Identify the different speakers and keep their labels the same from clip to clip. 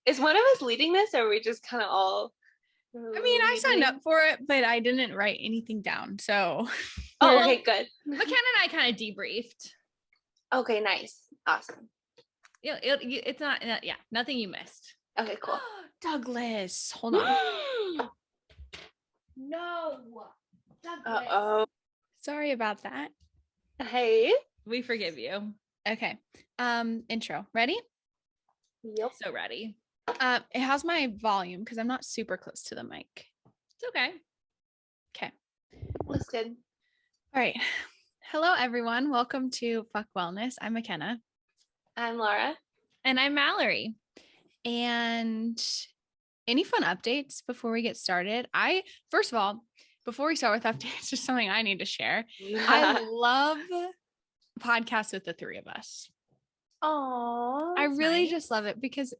Speaker 1: Is one of us leading this, or are we just kind of all?
Speaker 2: I mean, I signed up for it, but I didn't write anything down. So.
Speaker 1: Oh, okay, good.
Speaker 3: McKenna and I kind of debriefed.
Speaker 1: Okay, nice. Awesome.
Speaker 3: It's not, nothing you missed.
Speaker 1: Okay, cool.
Speaker 2: Douglas, hold on.
Speaker 3: No. Douglas.
Speaker 1: Uh-oh.
Speaker 2: Sorry about that.
Speaker 1: Hey.
Speaker 3: We forgive you.
Speaker 2: Okay. Intro. Ready?
Speaker 1: Yep.
Speaker 3: So ready.
Speaker 2: It has my volume because I'm not super close to the mic.
Speaker 3: It's okay.
Speaker 2: Okay.
Speaker 1: Looks good.
Speaker 2: All right. Hello, everyone. Welcome to Fuck Wellness. I'm Makena.
Speaker 1: I'm Lara.
Speaker 3: And I'm Mallory.
Speaker 2: And any fun updates before we get started? First of all, before we start with updates, just something I need to share. I love podcasts with the three of us.
Speaker 1: Oh,
Speaker 2: I really just love it because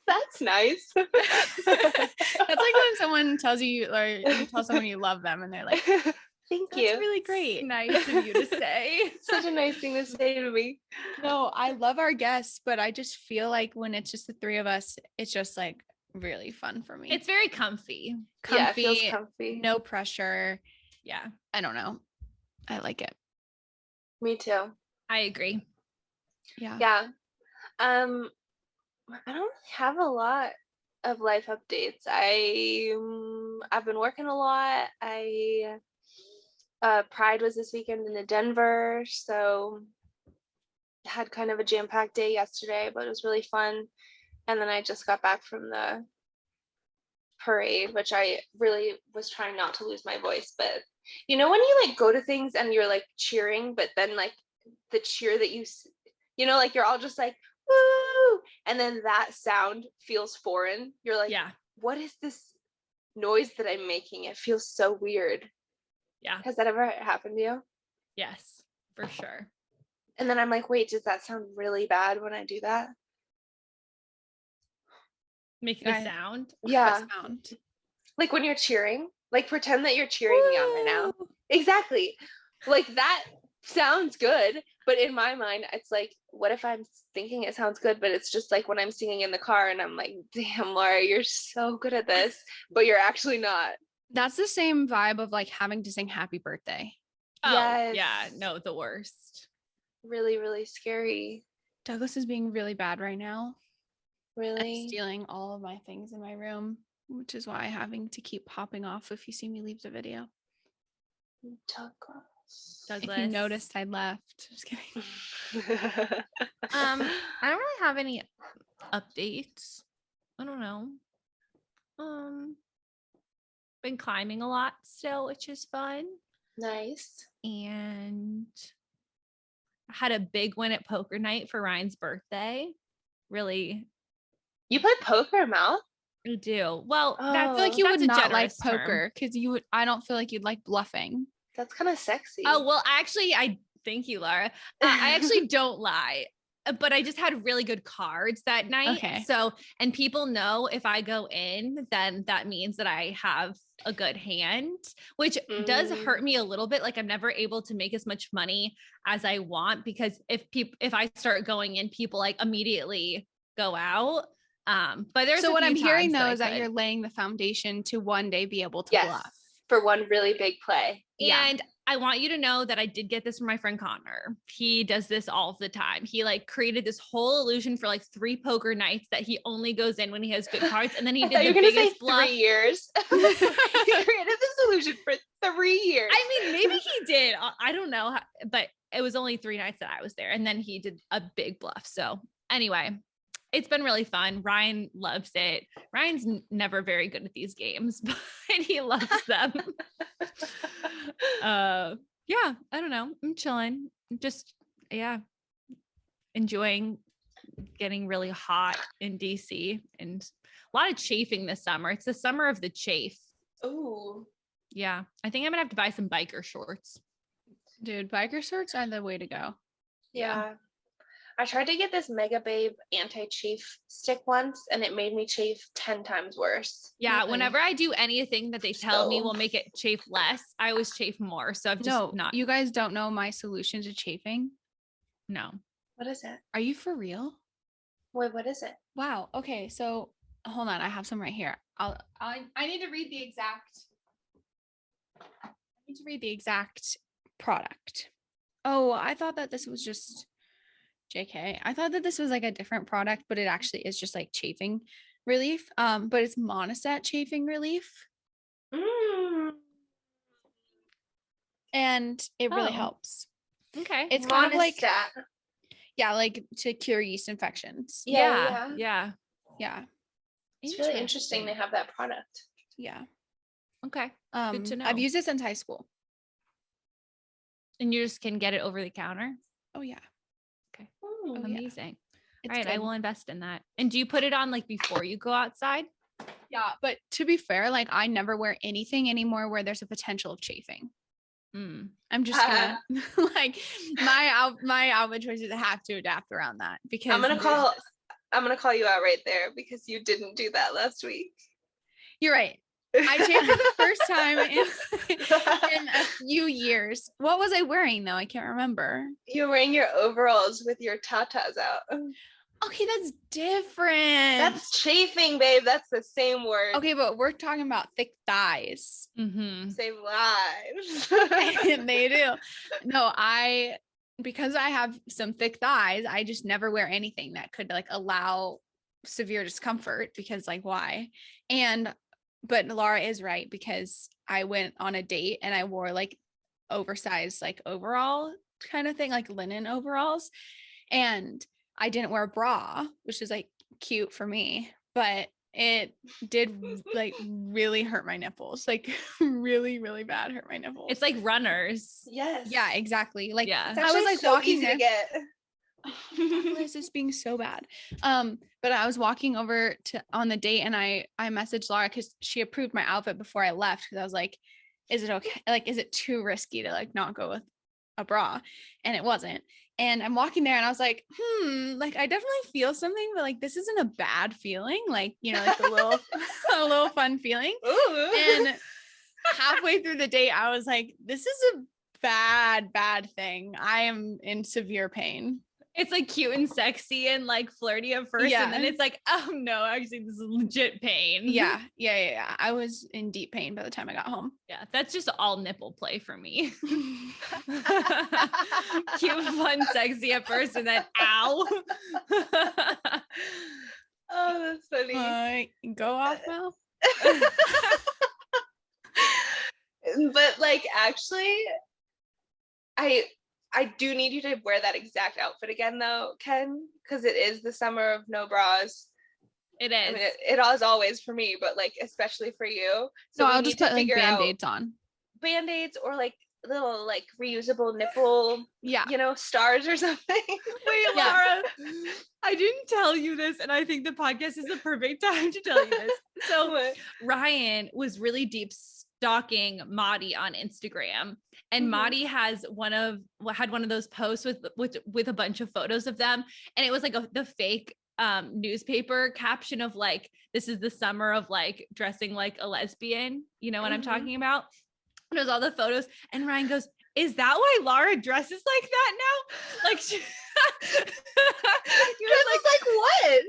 Speaker 1: that's nice.
Speaker 2: that's like when someone tells you, or you tell someone you love them and they're like,
Speaker 1: thank you.
Speaker 2: That's really great.
Speaker 3: Nice of you to say.
Speaker 1: Such a nice thing to say to me.
Speaker 2: No, I love our guests, but I just feel like when it's just the three of us, it's just like really fun for me.
Speaker 3: It's very comfy.
Speaker 1: Yeah, it feels comfy.
Speaker 2: No pressure.
Speaker 3: Yeah.
Speaker 2: I don't know. I like it.
Speaker 1: Me too.
Speaker 3: I agree.
Speaker 2: Yeah.
Speaker 1: Yeah. I don't really have a lot of life updates. I've been working a lot. Pride was this weekend in Denver, so had kind of a jam-packed day yesterday, but it was really fun. And then I just got back from the parade, which I really was trying not to lose my voice. But you know when you like go to things and you're like cheering, but then like the cheer that like you're all just like woo, and then that sound feels foreign. You're like,
Speaker 3: yeah,
Speaker 1: what is this noise that I'm making? It feels so weird.
Speaker 3: Yeah.
Speaker 1: Has that ever happened to you?
Speaker 3: Yes, for sure.
Speaker 1: And then I'm like, wait, does that sound really bad when I do that?
Speaker 3: Make the sound?
Speaker 1: Yeah.
Speaker 2: Sound.
Speaker 1: Like when you're cheering, like pretend that you're cheering me on right now. Exactly. Like that sounds good. But in my mind, it's like, what if I'm thinking it sounds good, but it's just like when I'm singing in the car and I'm like, damn, Lara, you're so good at this, but you're actually not.
Speaker 2: That's the same vibe of like having to sing happy birthday.
Speaker 3: Oh,
Speaker 1: yes.
Speaker 3: Yeah. No, the worst.
Speaker 1: Really, really scary.
Speaker 2: Douglas is being really bad right now.
Speaker 1: Really?
Speaker 2: And stealing all of my things in my room, which is why I'm having to keep popping off if you see me leave the video.
Speaker 1: Douglas.
Speaker 2: If you noticed, I left. Just kidding.
Speaker 3: I don't really have any updates. I don't know. Been climbing a lot still, which is fun.
Speaker 1: Nice.
Speaker 3: And I had a big win at poker night for Ryan's birthday. Really.
Speaker 1: You play poker, Mal?
Speaker 3: I do. Well,
Speaker 2: I feel like you would not like poker because I don't feel like you'd like bluffing.
Speaker 1: That's kind of sexy.
Speaker 3: Oh, well, actually, thank you, Lara. I actually don't lie, but I just had really good cards that night.
Speaker 2: Okay.
Speaker 3: So, and people know if I go in, then that means that I have a good hand, which does hurt me a little bit. Like I'm never able to make as much money as I want because if I start going in, people like immediately go out. But there's
Speaker 2: so what I'm hearing though is that you're laying the foundation to one day be able to bluff
Speaker 1: for one really big play.
Speaker 3: And I want you to know that I did get this from my friend Connor. He does this all the time. He like created this whole illusion for like 3 poker nights that he only goes in when he has good cards. And then he did the biggest bluff.
Speaker 1: 3 years. He created this illusion for 3 years.
Speaker 3: I mean, maybe he did. I don't know. But it was only 3 nights that I was there. And then he did a big bluff. So anyway, it's been really fun. Ryan loves it. Ryan's never very good at these games, but he loves them. Yeah, I don't know. I'm chilling. Just, enjoying getting really hot in DC and a lot of chafing this summer. It's the summer of the chafe.
Speaker 1: Oh,
Speaker 3: yeah. I think I'm gonna have to buy some biker shorts.
Speaker 2: Dude, biker shorts are the way to go.
Speaker 1: Yeah. I tried to get this Mega Babe anti-chafe stick once and it made me chafe 10 times worse.
Speaker 3: Yeah, whenever I do anything that they tell me will make it chafe less, I always chafe more. So I've just not.
Speaker 2: You guys don't know my solution to chafing?
Speaker 3: No.
Speaker 1: What is it?
Speaker 2: Are you for real?
Speaker 1: Wait, what is it?
Speaker 2: Wow. Okay. So hold on. I have some right here. I need to read the exact product. Oh, I thought that this was just JK. I thought that this was like a different product, but it actually is just like chafing relief. But it's Monoset chafing relief. And it really helps.
Speaker 3: Okay.
Speaker 2: It's kind of like,
Speaker 1: Monostat.
Speaker 2: yeah, like to cure yeast infections.
Speaker 3: Yeah.
Speaker 1: It's really interesting they have that product.
Speaker 2: Yeah.
Speaker 3: Okay. Good to know.
Speaker 2: I've used it since high school.
Speaker 3: And you just can get it over the counter?
Speaker 2: Oh yeah.
Speaker 3: Okay.
Speaker 2: Oh,
Speaker 3: amazing.
Speaker 2: Yeah.
Speaker 3: All right,
Speaker 2: good.
Speaker 3: I will invest in that. And do you put it on like before you go outside?
Speaker 2: Yeah, but to be fair, like I never wear anything anymore where there's a potential of chafing. I'm just gonna like my outfit choices have to adapt around that because
Speaker 1: I'm gonna call you out right there because you didn't do that last week.
Speaker 2: You're right. I chafed for the first time in a few years. What was I wearing though? I can't remember.
Speaker 1: You're wearing your overalls with your tatas out.
Speaker 2: Okay, that's different.
Speaker 1: That's chafing, babe. That's the same word.
Speaker 2: Okay, but we're talking about thick thighs.
Speaker 1: Save lives.
Speaker 2: They do. No, because I have some thick thighs, I just never wear anything that could like allow severe discomfort because like why? But Lara is right because I went on a date and I wore like oversized like overall kind of thing, like linen overalls. And I didn't wear a bra, which is like cute for me, but it did like really hurt my nipples, like really, really bad hurt my nipples.
Speaker 3: It's like runners.
Speaker 1: Yes.
Speaker 2: Yeah, exactly. Like
Speaker 1: It's
Speaker 2: I was like
Speaker 1: so
Speaker 2: walking
Speaker 1: easy
Speaker 2: there.
Speaker 1: to get.
Speaker 2: This is being so bad. But I was walking over on the date and I messaged Lara because she approved my outfit before I left because I was like, is it okay? Like, is it too risky to like not go with a bra? And it wasn't. And I'm walking there and I was like, like I definitely feel something, but like this isn't a bad feeling, like, you know, like a little fun feeling.
Speaker 1: Ooh.
Speaker 2: And halfway through the date, I was like, this is a bad thing. I am in severe pain.
Speaker 3: It's like cute and sexy and like flirty at first.
Speaker 2: Yeah.
Speaker 3: And then it's like, oh no, actually this is legit pain.
Speaker 2: Yeah. I was in deep pain by the time I got home.
Speaker 3: Yeah. That's just all nipple play for me. Cute, fun, sexy at first and then ow.
Speaker 1: Oh, that's funny.
Speaker 2: Go off, Mel.
Speaker 1: But like actually I do need you to wear that exact outfit again though, Ken, because it is the summer of no bras.
Speaker 3: It is.
Speaker 1: I mean, it is always for me, but like especially for you. So
Speaker 2: I'll just put like band-aids on.
Speaker 1: Band-aids or like little like reusable nipple, you know, stars or something.
Speaker 3: Wait, Lara, I didn't tell you this, and I think the podcast is the perfect time to tell you this. So Ryan was really deep stalking Maddie on Instagram, and Maddie had one of those posts with a bunch of photos of them, and it was like the fake newspaper caption of like, this is the summer of like dressing like a lesbian, you know what I'm talking about? And it was all the photos, and Ryan goes, is that why Lara dresses like that now? Like she,
Speaker 1: you're like what?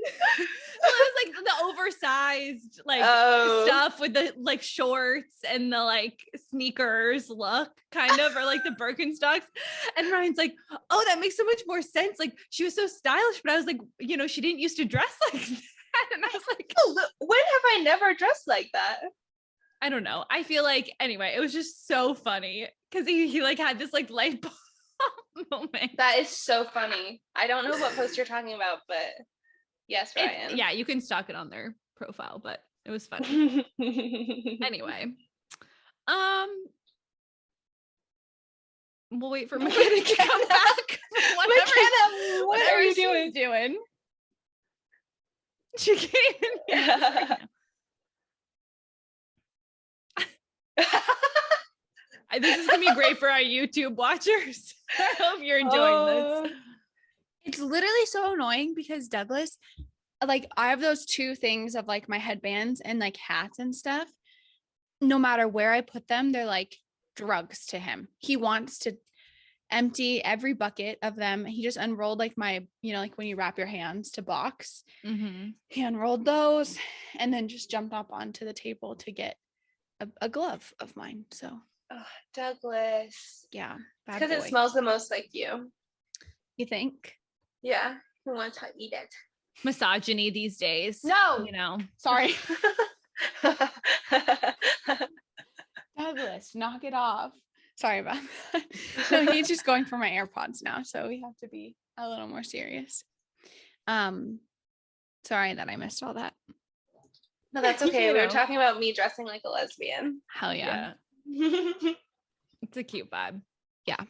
Speaker 3: Well, it was like the oversized like stuff with the like shorts and the like sneakers look kind of, or like the Birkenstocks. And Ryan's like, oh, that makes so much more sense. Like she was so stylish, but I was like, you know, she didn't used to dress like that. And I was like,
Speaker 1: oh, when have I never dressed like that?
Speaker 3: I don't know. I feel like, anyway, it was just so funny because he like had this like light bulb moment.
Speaker 1: That is so funny. I don't know what post you're talking about, but yes, Ryan.
Speaker 3: Yeah, you can stalk it on their profile, but it was funny. Anyway, we'll wait for Makena to come back.
Speaker 1: Makena, what are you doing?
Speaker 3: She came. This is gonna be great for our YouTube watchers. I hope you're enjoying this.
Speaker 2: It's literally so annoying because Douglas, like I have those two things of like my headbands and like hats and stuff. No matter where I put them, they're like drugs to him. He wants to, empty every bucket of them. He just unrolled like my, like when you wrap your hands to box, he unrolled those and then just jumped up onto the table to get a glove of mine. So
Speaker 1: Douglas.
Speaker 2: yeah, bad
Speaker 1: because it
Speaker 2: boy.
Speaker 1: smells the most like you.
Speaker 2: You think?
Speaker 1: Yeah, who wants to eat it?
Speaker 3: Misogyny these days.
Speaker 2: No. Sorry. Douglas, knock it off. Sorry about that. No, he's just going for my AirPods now, so we have to be a little more serious. Sorry that I missed all that.
Speaker 1: No, that's okay. We were talking about me dressing like a lesbian.
Speaker 2: Hell yeah.
Speaker 3: It's a cute vibe.
Speaker 2: Yeah.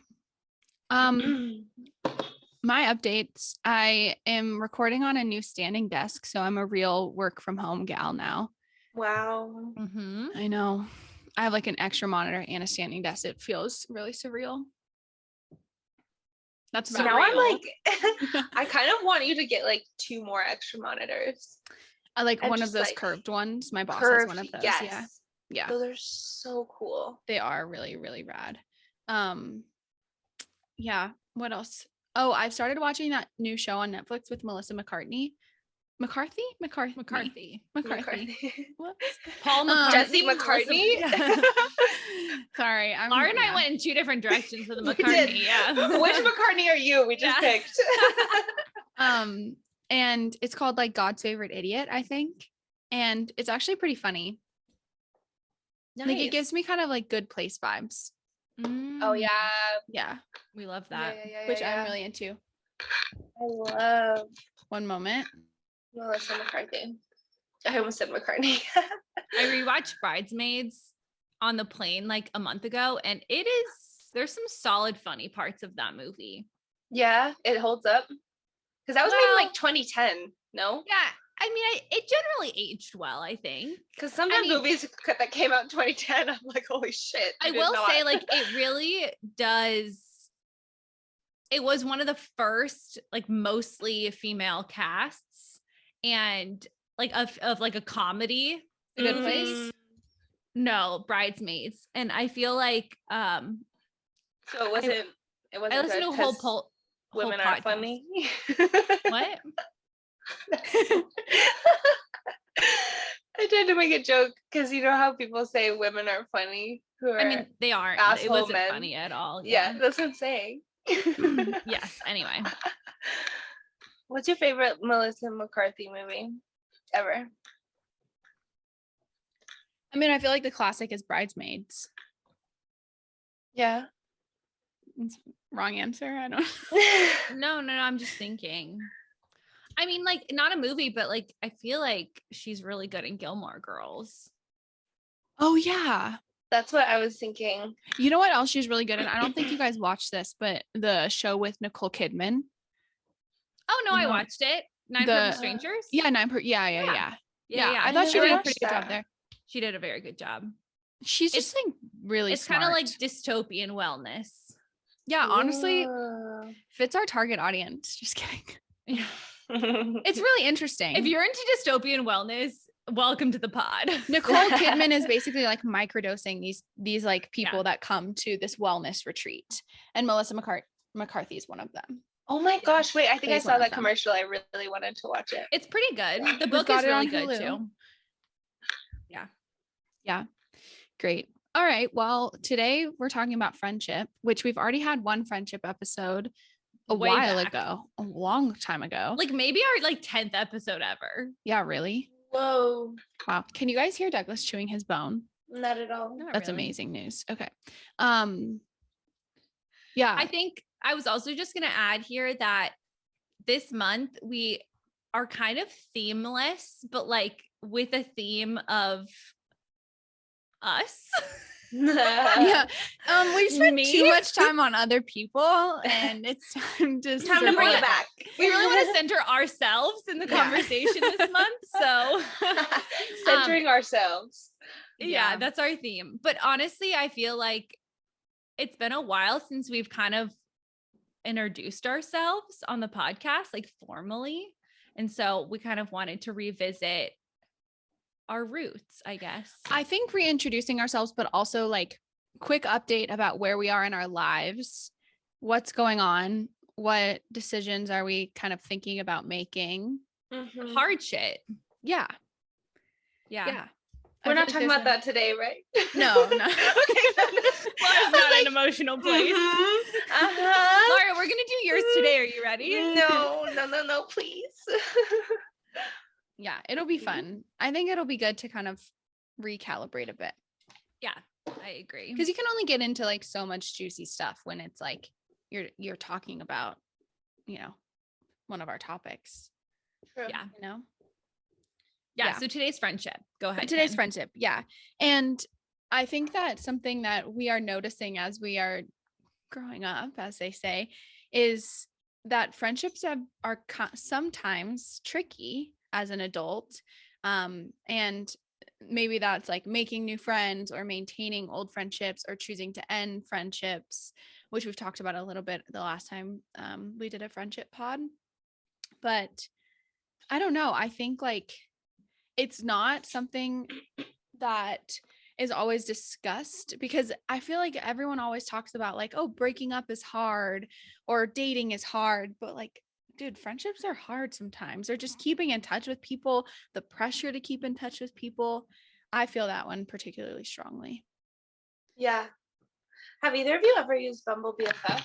Speaker 2: My updates. I am recording on a new standing desk, so I'm a real work from home gal now.
Speaker 1: Wow.
Speaker 2: I know. I have like an extra monitor and a standing desk. It feels really surreal. That's
Speaker 1: now real. I'm like, I kind of want you to get like 2 more extra monitors.
Speaker 2: I like one of those like curved ones. My boss has one of those. Yes. Yeah.
Speaker 1: Those are so cool.
Speaker 2: They are really, really rad. Yeah. What else? Oh, I've started watching that new show on Netflix with Melissa McCartney. McCarthy. Whoops.
Speaker 3: Paul McCartney.
Speaker 1: Jesse McCartney.
Speaker 2: Sorry.
Speaker 3: Lara and I went in 2 different directions with the McCartney. Yeah.
Speaker 1: Which McCartney are you? We just picked.
Speaker 2: And it's called like God's Favorite Idiot, I think. And it's actually pretty funny. Nice. Like it gives me kind of like Good Place vibes.
Speaker 1: Oh yeah.
Speaker 2: Yeah.
Speaker 3: We love that.
Speaker 2: Which I'm really into.
Speaker 1: I love.
Speaker 2: One moment.
Speaker 1: Melissa McCarthy. I almost said McCartney.
Speaker 3: I rewatched Bridesmaids on the plane like a month ago, and there's some solid funny parts of that movie.
Speaker 1: Yeah, it holds up. Because that was made in like 2010, no?
Speaker 3: Yeah, I mean, it generally aged well, I think.
Speaker 1: Because some of the movies that came out in 2010, I'm like, holy shit.
Speaker 3: I will say, like, it really does. It was one of the first, like, mostly female casts, and like of like a comedy.
Speaker 2: A Good Place.
Speaker 3: No, Bridesmaids, and I feel like
Speaker 1: so it wasn't.
Speaker 3: I listened to a whole
Speaker 1: women
Speaker 3: podcast.
Speaker 1: Aren't funny.
Speaker 3: What?
Speaker 1: I tried to make a joke because you know how people say women aren't funny.
Speaker 3: I mean, they aren't. It wasn't funny at all.
Speaker 1: Yeah, that's what I'm saying.
Speaker 3: Yes. Anyway,
Speaker 1: what's your favorite Melissa McCarthy movie ever?
Speaker 2: I mean, I feel like the classic is Bridesmaids.
Speaker 1: Yeah.
Speaker 2: Wrong answer. I don't.
Speaker 3: No. I'm just thinking. I mean, like, not a movie, but like, I feel like she's really good in Gilmore Girls.
Speaker 2: Oh yeah,
Speaker 1: that's what I was thinking.
Speaker 2: You know what else she's really good in? I don't think you guys watched this, but the show with Nicole Kidman.
Speaker 3: Oh no, I watched it. 9 Perfect Strangers.
Speaker 2: Yeah, 9. Yeah. I thought she did a pretty good job there.
Speaker 3: She did a very good job.
Speaker 2: She's just like really.
Speaker 3: It's kind of like dystopian wellness.
Speaker 2: Yeah, honestly, fits our target audience. Just kidding.
Speaker 3: Yeah.
Speaker 2: It's really interesting.
Speaker 3: If you're into dystopian wellness, welcome to the pod.
Speaker 2: Nicole Kidman is basically like microdosing these like people that come to this wellness retreat, and Melissa McCarthy is one of them.
Speaker 1: Oh my gosh! Wait, I think I saw that commercial. I really wanted to watch it.
Speaker 3: It's pretty good. The book is really good too.
Speaker 2: Yeah. Great. All right. Well, today we're talking about friendship, which we've already had one friendship episode a while ago, a long time ago.
Speaker 3: Like maybe our like 10th episode ever.
Speaker 2: Yeah, really?
Speaker 1: Whoa.
Speaker 2: Wow. Can you guys hear Douglas chewing his bone?
Speaker 1: Not at all.
Speaker 2: That's really amazing news. Okay. Yeah.
Speaker 3: I think I was also just going to add here that this month we are kind of themeless, but like with a theme of us.
Speaker 2: Yeah. We spent too much time on other people, and it's time to
Speaker 1: bring it back.
Speaker 3: We really want to center ourselves in the conversation this month. So
Speaker 1: centering ourselves.
Speaker 3: Yeah, that's our theme. But honestly, I feel like it's been a while since we've kind of introduced ourselves on the podcast, like formally. And so we kind of wanted to revisit our roots, I guess.
Speaker 2: I think reintroducing ourselves, but also like quick update about where we are in our lives what's going on, what decisions are we kind of thinking about making.
Speaker 1: Mhm.
Speaker 3: Hard shit.
Speaker 2: Yeah.
Speaker 3: Yeah.
Speaker 2: I
Speaker 1: We're
Speaker 2: feel
Speaker 1: not
Speaker 2: like
Speaker 1: talking
Speaker 2: there's
Speaker 1: about that today, right?
Speaker 2: No.
Speaker 1: Okay.
Speaker 3: Laura's not in an emotional place.
Speaker 1: Uh-huh.
Speaker 3: Lara, we're gonna do yours today. Are you ready?
Speaker 1: No, please.
Speaker 2: Yeah, it'll be fun. I think it'll be good to kind of recalibrate a bit.
Speaker 3: Yeah, I agree.
Speaker 2: Because you can only get into like so much juicy stuff when it's like you're talking about, you know, one of our topics.
Speaker 1: True.
Speaker 3: Yeah.
Speaker 2: You know?
Speaker 3: Yeah. So today's friendship. Go ahead.
Speaker 2: Today's
Speaker 3: Ken.
Speaker 2: friendship. Yeah. And I think that something that we are noticing as we are growing up, as they say, is that friendships are sometimes tricky as an adult. And maybe that's like making new friends or maintaining old friendships or choosing to end friendships, which we've talked about a little bit the last time we did a friendship pod. But I don't know. I think like it's not something that is always discussed, because I feel like everyone always talks about like, oh, breaking up is hard or dating is hard. But like, dude, friendships are hard sometimes, or just keeping in touch with people, the pressure to keep in touch with people. I feel that one particularly strongly.
Speaker 1: Yeah. Have either of you ever used Bumble BFF?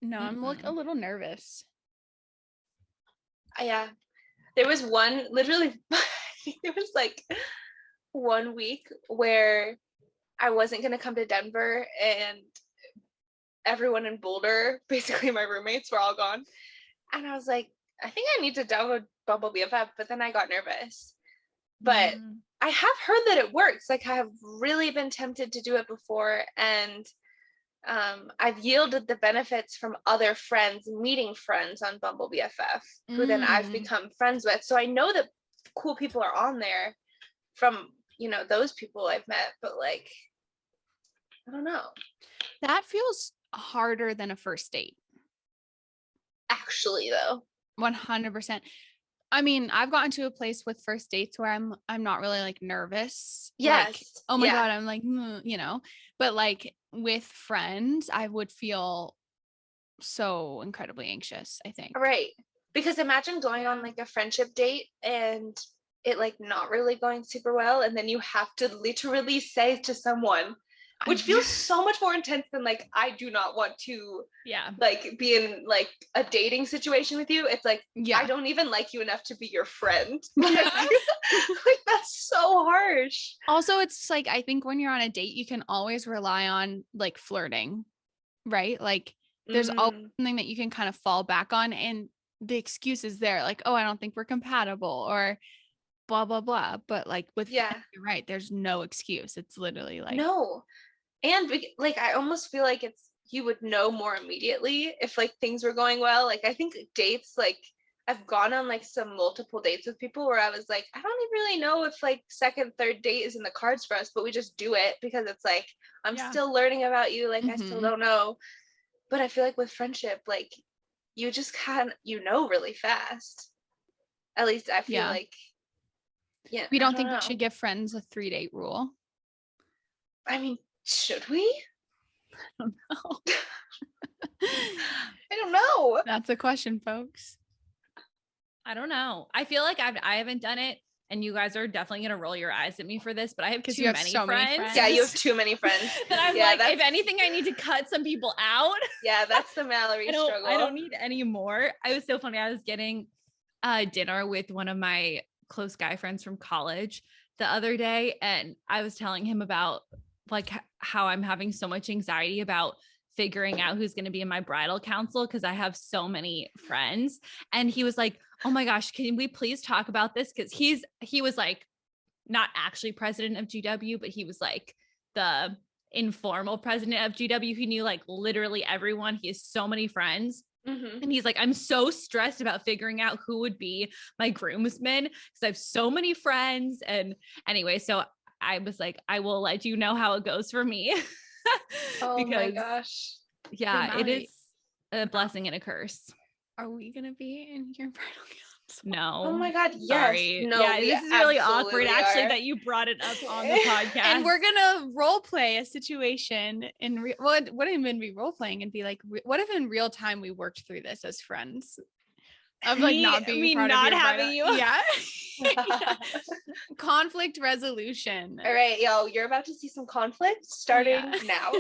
Speaker 2: No, I'm like a little nervous.
Speaker 1: Yeah. There was one, literally, I think there was like 1 week where I wasn't going to come to Denver, and everyone in Boulder, basically my roommates, were all gone. And I was like, I think I need to download Bumble BFF, but then I got nervous. But I have heard that it works. Like, I have really been tempted to do it before, and I've yielded the benefits from other friends, meeting friends on Bumble BFF, who then I've become friends with. So I know that cool people are on there from, those people I've met, but like, I don't know.
Speaker 2: That feels harder than a first date.
Speaker 1: Actually, though.
Speaker 2: 100%. I mean, I've gotten to a place with first dates where I'm not really like nervous.
Speaker 1: Yes.
Speaker 2: Like, oh my God, I'm like, but like with friends, I would feel so incredibly anxious, I think.
Speaker 1: Right. Because imagine going on like a friendship date and it like not really going super well, and then you have to literally say to someone, which feels so much more intense than like, I do not want to like be in like a dating situation with you. It's like, I don't even like you enough to be your friend. Like, like that's so harsh.
Speaker 2: Also, it's like, I think when you're on a date, you can always rely on like flirting, right? Like there's always something that you can kind of fall back on, and the excuse is there, like, oh, I don't think we're compatible, or blah, blah, blah. But like with friends, you're right, there's no excuse. It's literally like,
Speaker 1: no. And like, I almost feel like you would know more immediately if like things were going well. Like, I think dates, like I've gone on like some multiple dates with people where I was like, I don't even really know if like second, third date is in the cards for us, but we just do it because it's like, I'm still learning about you. Like, I still don't know. But I feel like with friendship, like you just really fast. At least I feel like,
Speaker 2: we don't think we should give friends a 3-date rule.
Speaker 1: I mean, should we?
Speaker 2: I don't know.
Speaker 1: I don't know.
Speaker 2: That's a question, folks.
Speaker 3: I don't know. I feel like I haven't done it, and you guys are definitely gonna roll your eyes at me for this, but I have too many friends.
Speaker 1: Yeah, you have too many friends.
Speaker 3: That I'm like, if anything, I need to cut some people out.
Speaker 1: Yeah, that's the Mallory struggle.
Speaker 3: I don't need any more. I was so funny. I was getting dinner with one of my close guy friends from college the other day, and I was telling him about like how I'm having so much anxiety about figuring out who's going to be in my bridal council because I have so many friends. And he was like, oh my gosh, can we please talk about this? Because he was like not actually president of GW, but he was like the informal president of GW. He knew like literally everyone. He has so many friends. And he's like, I'm so stressed about figuring out who would be my groomsmen because I have so many friends. And anyway, so I was like, I will let you know how it goes for me.
Speaker 1: Oh my gosh.
Speaker 3: Yeah, it is a blessing and a curse.
Speaker 2: Are we going to be in your bridal
Speaker 3: No.
Speaker 1: Oh my God. Yes.
Speaker 3: Sorry.
Speaker 1: No,
Speaker 3: yeah,
Speaker 1: we
Speaker 3: this is really awkward
Speaker 1: absolutely
Speaker 3: actually
Speaker 1: are.
Speaker 3: that you brought it up on the podcast.
Speaker 2: And we're gonna role play a situation in what wouldn't even be role playing and be like, what if in real time we worked through this as friends? Of like not being part
Speaker 3: not
Speaker 2: of your
Speaker 3: having you.
Speaker 2: Yeah. Conflict resolution.
Speaker 1: All right, yo, you're about to see some conflict starting now.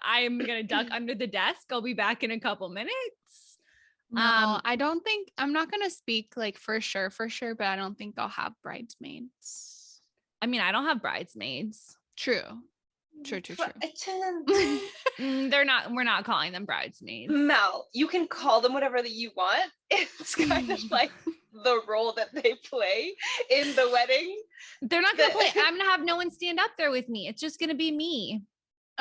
Speaker 3: I'm gonna duck under the desk. I'll be back in a couple minutes.
Speaker 2: No, I don't think I'm not gonna speak like for sure, but I don't think I'll have bridesmaids.
Speaker 3: I mean, I don't have bridesmaids.
Speaker 2: True.
Speaker 3: We're not calling them bridesmaids.
Speaker 1: Mel, you can call them whatever that you want. It's kind of like the role that they play in the wedding.
Speaker 3: They're not gonna play. I'm gonna have no one stand up there with me. It's just gonna be me.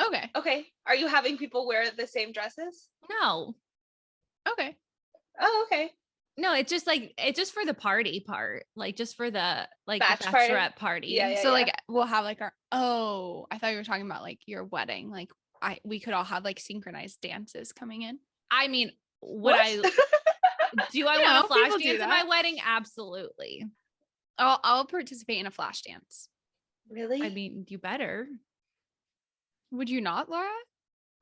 Speaker 2: Okay.
Speaker 1: Okay. Are you having people wear the same dresses?
Speaker 3: No.
Speaker 2: Okay.
Speaker 1: Oh, okay.
Speaker 3: No, it's just for the party part, like just for the like
Speaker 1: Batch
Speaker 3: the
Speaker 1: party?
Speaker 3: bachelorette party.
Speaker 1: Yeah.
Speaker 2: So like we'll have like I thought you were talking about like your wedding. Like we could all have like synchronized dances coming in.
Speaker 3: I mean, do I want a flash dance at my wedding? Absolutely.
Speaker 2: I'll participate in a flash dance.
Speaker 1: Really?
Speaker 3: I mean, you better.
Speaker 2: Would you not, Lara?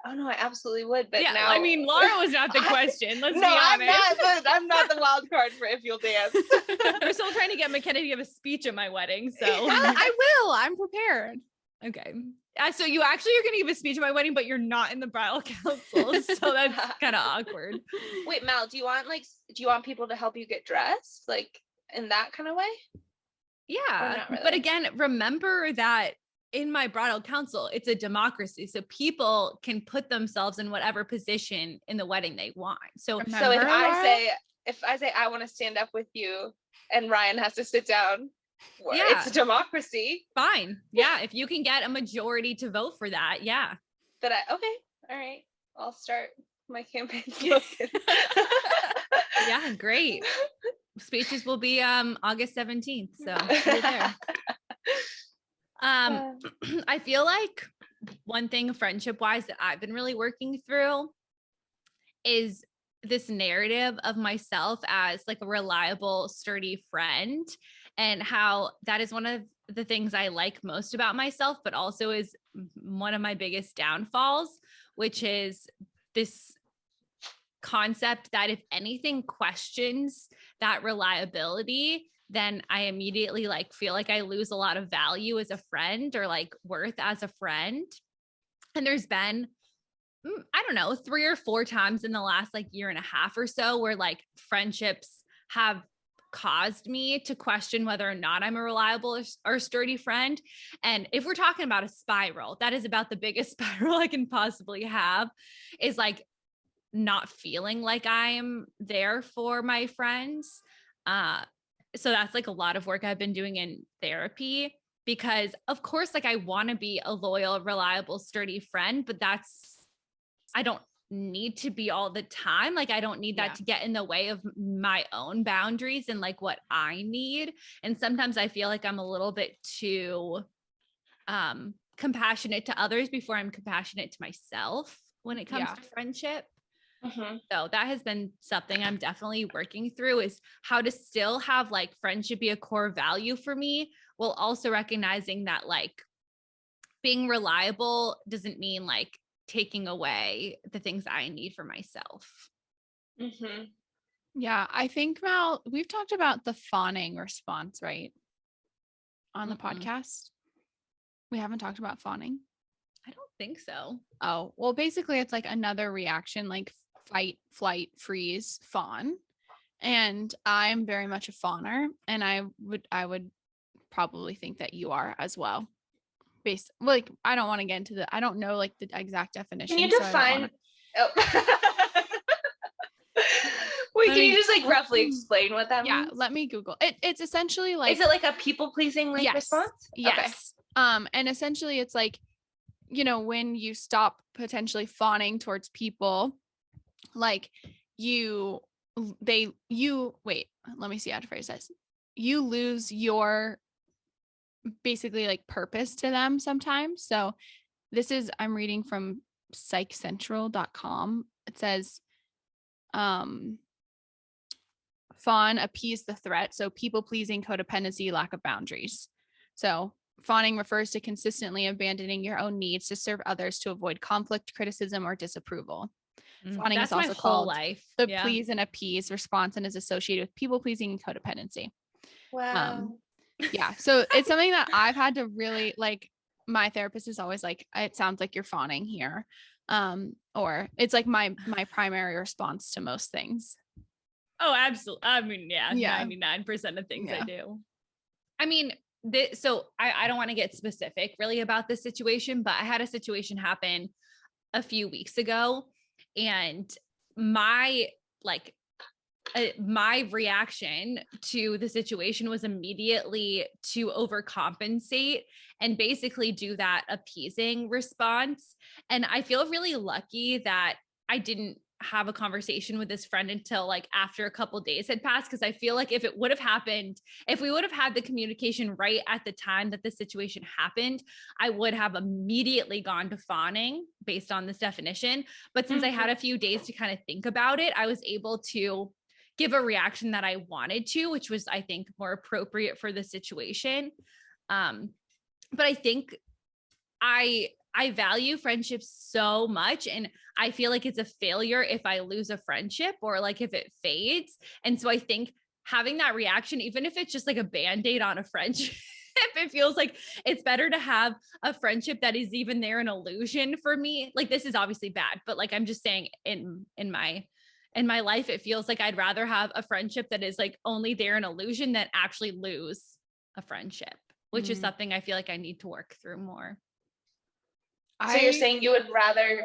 Speaker 1: Oh no, I absolutely would. But
Speaker 3: yeah,
Speaker 1: now
Speaker 3: I mean, Lara was not the question. Let's be
Speaker 1: no,
Speaker 3: honest.
Speaker 1: I'm not the wild card for if you'll dance.
Speaker 3: We're still trying to get Makena to give a speech at my wedding, so
Speaker 2: I will. I'm prepared.
Speaker 3: Okay. So you actually are going to give a speech at my wedding, but you're not in the bridal council, so that's kind of awkward.
Speaker 1: Wait, Mel, do you want people to help you get dressed, like in that kind of way?
Speaker 3: Yeah,
Speaker 1: Not really?
Speaker 3: But again, remember that in my bridal council, it's a democracy, so people can put themselves in whatever position in the wedding they want. So
Speaker 1: if I say I want to stand up with you, and Ryan has to sit down. It's a democracy.
Speaker 3: Fine. Yeah. If you can get a majority to vote for that. Yeah.
Speaker 1: Okay. All right. I'll start my campaign slogan.
Speaker 3: Yeah. Great. Speeches will be August 17th. So see you there. I feel like one thing friendship wise that I've been really working through is this narrative of myself as like a reliable, sturdy friend, and how that is one of the things I like most about myself, but also is one of my biggest downfalls, which is this concept that if anything questions that reliability, then I immediately like feel like I lose a lot of value as a friend or like worth as a friend. And there's been, I don't know, 3 or 4 times in the last like year and a half or so where like friendships have caused me to question whether or not I'm a reliable or sturdy friend. And if we're talking about a spiral, that is about the biggest spiral I can possibly have, is like not feeling like I'm there for my friends. So that's like a lot of work I've been doing in therapy, because of course, like I want to be a loyal, reliable, sturdy friend, but I don't need to be all the time. Like I don't need that to get in the way of my own boundaries and like what I need. And sometimes I feel like I'm a little bit too compassionate to others before I'm compassionate to myself when it comes to friendship. Mm-hmm. So that has been something I'm definitely working through, is how to still have like friendship be a core value for me, while also recognizing that like being reliable doesn't mean like taking away the things I need for myself.
Speaker 1: Mm-hmm.
Speaker 2: Yeah, I think, Mal, we've talked about the fawning response, right? On the podcast. We haven't talked about fawning.
Speaker 3: I don't think so.
Speaker 2: Oh, well, basically it's like another reaction, like fight, flight, freeze, fawn. And I'm very much a fawner, and I would probably think that you are as well. Like I don't want to get into I don't know like the exact definition.
Speaker 1: Can you define? Wait, can you just like roughly explain what that means?
Speaker 2: Yeah, let me Google it. It's essentially like,
Speaker 1: is it like a people pleasing like response?
Speaker 2: Yes. Okay. And essentially it's like, you know, when you stop potentially fawning towards people, like wait, let me see how to phrase this. You lose your basically like purpose to them sometimes. So I'm reading from psychcentral.com. It says, fawn, appease the threat. So people pleasing, codependency, lack of boundaries. So fawning refers to consistently abandoning your own needs to serve others to avoid conflict, criticism, or disapproval. Fawning
Speaker 3: That's
Speaker 2: is also
Speaker 3: my whole
Speaker 2: called
Speaker 3: life.
Speaker 2: the please and appease response and is associated with people pleasing and codependency.
Speaker 1: Wow.
Speaker 2: Yeah. So it's something that I've had to really like. My therapist is always like, it sounds like you're fawning here. Or it's like my primary response to most things.
Speaker 3: Oh, absolutely. I mean,
Speaker 2: Yeah.
Speaker 3: 99% of things
Speaker 2: Yeah.
Speaker 3: I do. I mean, so I don't want to get specific really about this situation, but I had a situation happen a few weeks ago, and my my reaction to the situation was immediately to overcompensate and basically do that appeasing response. And I feel really lucky that I didn't have a conversation with this friend until like after a couple days had passed, because I feel like if it would have happened, if we would have had the communication right at the time that the situation happened, I would have immediately gone to fawning based on this definition. But since I had a few days to kind of think about it, I was able to give a reaction that I wanted to, which was, I think, more appropriate for the situation. But I think I value friendships so much, and I feel like it's a failure if I lose a friendship or like if it fades. And so I think having that reaction, even if it's just like a band-aid on a friendship, it feels like it's better to have a friendship that is even there an illusion for me. Like, this is obviously bad, but like, I'm just saying in my life, it feels like I'd rather have a friendship that is like only there an illusion than actually lose a friendship, which is something I feel like I need to work through more.
Speaker 1: So you're saying you would rather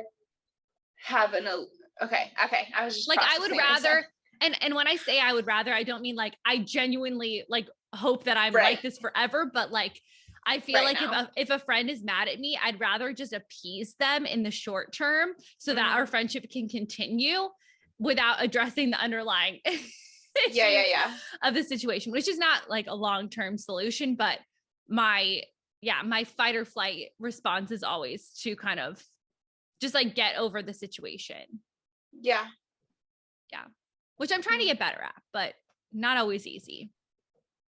Speaker 1: have okay. I was just
Speaker 3: like, I would rather,
Speaker 1: so.
Speaker 3: and when I say I would rather, I don't mean like I genuinely like hope that I'm like this forever, but like I feel like if a friend is mad at me, I'd rather just appease them in the short term so that our friendship can continue without addressing the underlying of the situation, which is not like a long-term solution, but my fight or flight response is always to kind of just like get over the situation.
Speaker 1: Yeah.
Speaker 3: Which I'm trying to get better at, but not always easy.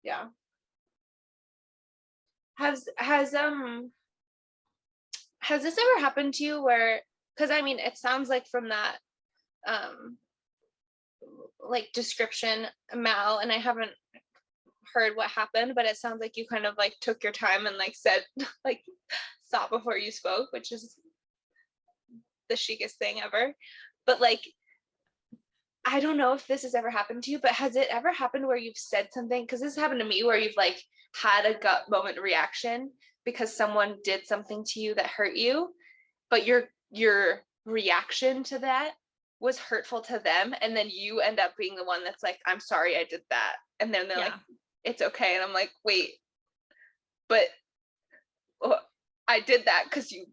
Speaker 1: Yeah. Has this ever happened to you where, because I mean, it sounds like from that like description, Mal, and I haven't heard what happened, but it sounds like you kind of like took your time and like said like thought before you spoke, which is the chicest thing ever. But like, I don't know if this has ever happened to you, but has it ever happened where you've said something, because this happened to me, where you've like had a gut moment reaction because someone did something to you that hurt you, but your reaction to that was hurtful to them, and then you end up being the one that's like, I'm sorry I did that, and then they're like, it's okay, and I'm like, wait, but I did that because you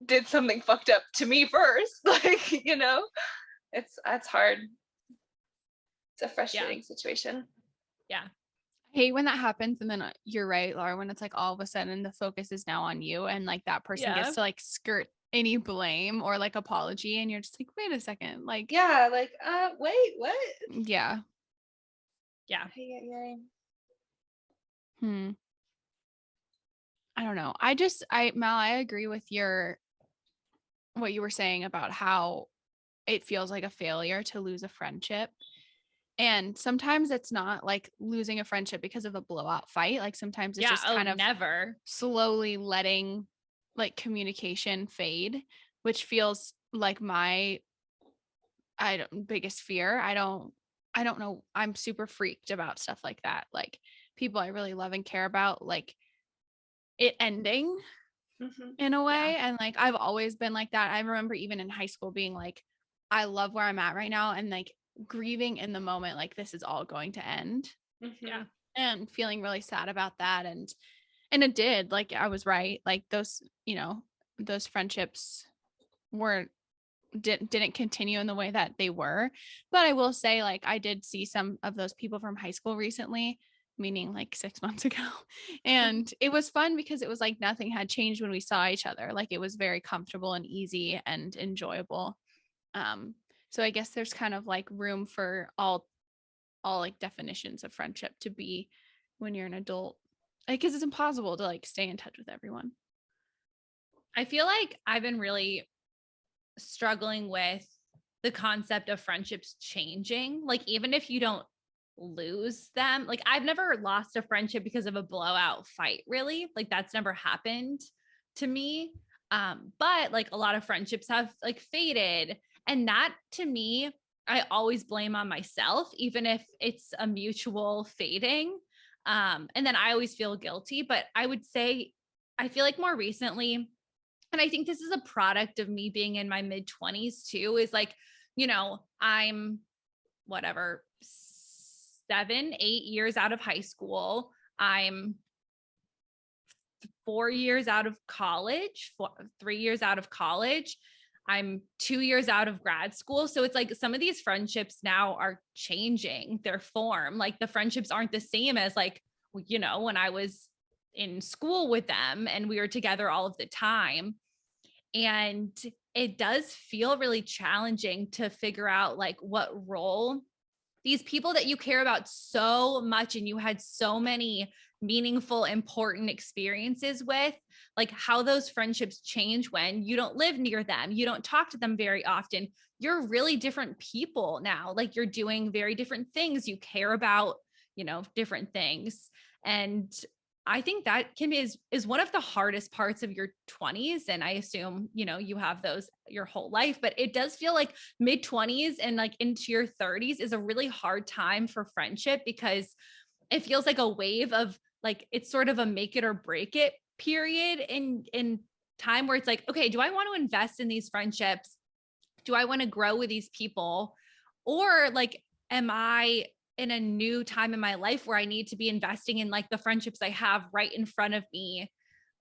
Speaker 1: did something fucked up to me first. Like, you know, it's hard. It's a frustrating situation.
Speaker 2: I hate when that happens, and then you're right, Lara, when it's like all of a sudden the focus is now on you, and like that person gets to like skirt any blame or like apology, and you're just like, wait a second, like
Speaker 1: wait, what?
Speaker 2: Yeah. I don't know. Mal, I agree with what you were saying about how it feels like a failure to lose a friendship. And sometimes it's not like losing a friendship because of a blowout fight. Like sometimes it's just kind of slowly letting like communication fade, which feels like my biggest fear. I don't know. I'm super freaked about stuff like that. Like people I really love and care about, like it ending in a way. And like, I've always been like that. I remember even in high school being like, I love where I'm at right now. And like grieving in the moment, like this is all going to end. And feeling really sad about that. And it did, like, I was right. Like those, those friendships didn't continue in the way that they were. But I will say, like, I did see some of those people from high school recently, meaning like 6 months ago. And it was fun because it was like nothing had changed when we saw each other. Like it was very comfortable and easy and enjoyable. So I guess there's kind of like room for all all like definitions of friendship to be when you're an adult. Like, cause it's impossible to like stay in touch with everyone.
Speaker 3: I feel like I've been really struggling with the concept of friendships changing. Like, even if you don't lose them, like I've never lost a friendship because of a blowout fight, really. Like that's never happened to me. But like a lot of friendships have like faded. And that to me, I always blame on myself, even if it's a mutual fading. And then I always feel guilty. But I would say, I feel like more recently, and I think this is a product of me being in my mid 20s too, is like, you know, I'm whatever, 7-8 years out of high school. I'm 4 years out of college, 3 years out of college. I'm 2 years out of grad school. So it's like some of these friendships now are changing their form. Like the friendships aren't the same as like, you know, when I was in school with them and we were together all of the time. And it does feel really challenging to figure out like what role these people that you care about so much and you had so many meaningful, important experiences with, like how those friendships change when you don't live near them. You don't talk to them very often. You're really different people now. Like you're doing very different things. You care about, you know, different things. And I think that can be is one of the hardest parts of your 20s. And I assume, you know, you have those your whole life, but it does feel like mid 20s and like into your 30s is a really hard time for friendship because it feels like a wave of like, it's sort of a make it or break it period in time where it's like, okay, do I want to invest in these friendships? Do I want to grow with these people? Or like, am I in a new time in my life where I need to be investing in like the friendships I have right in front of me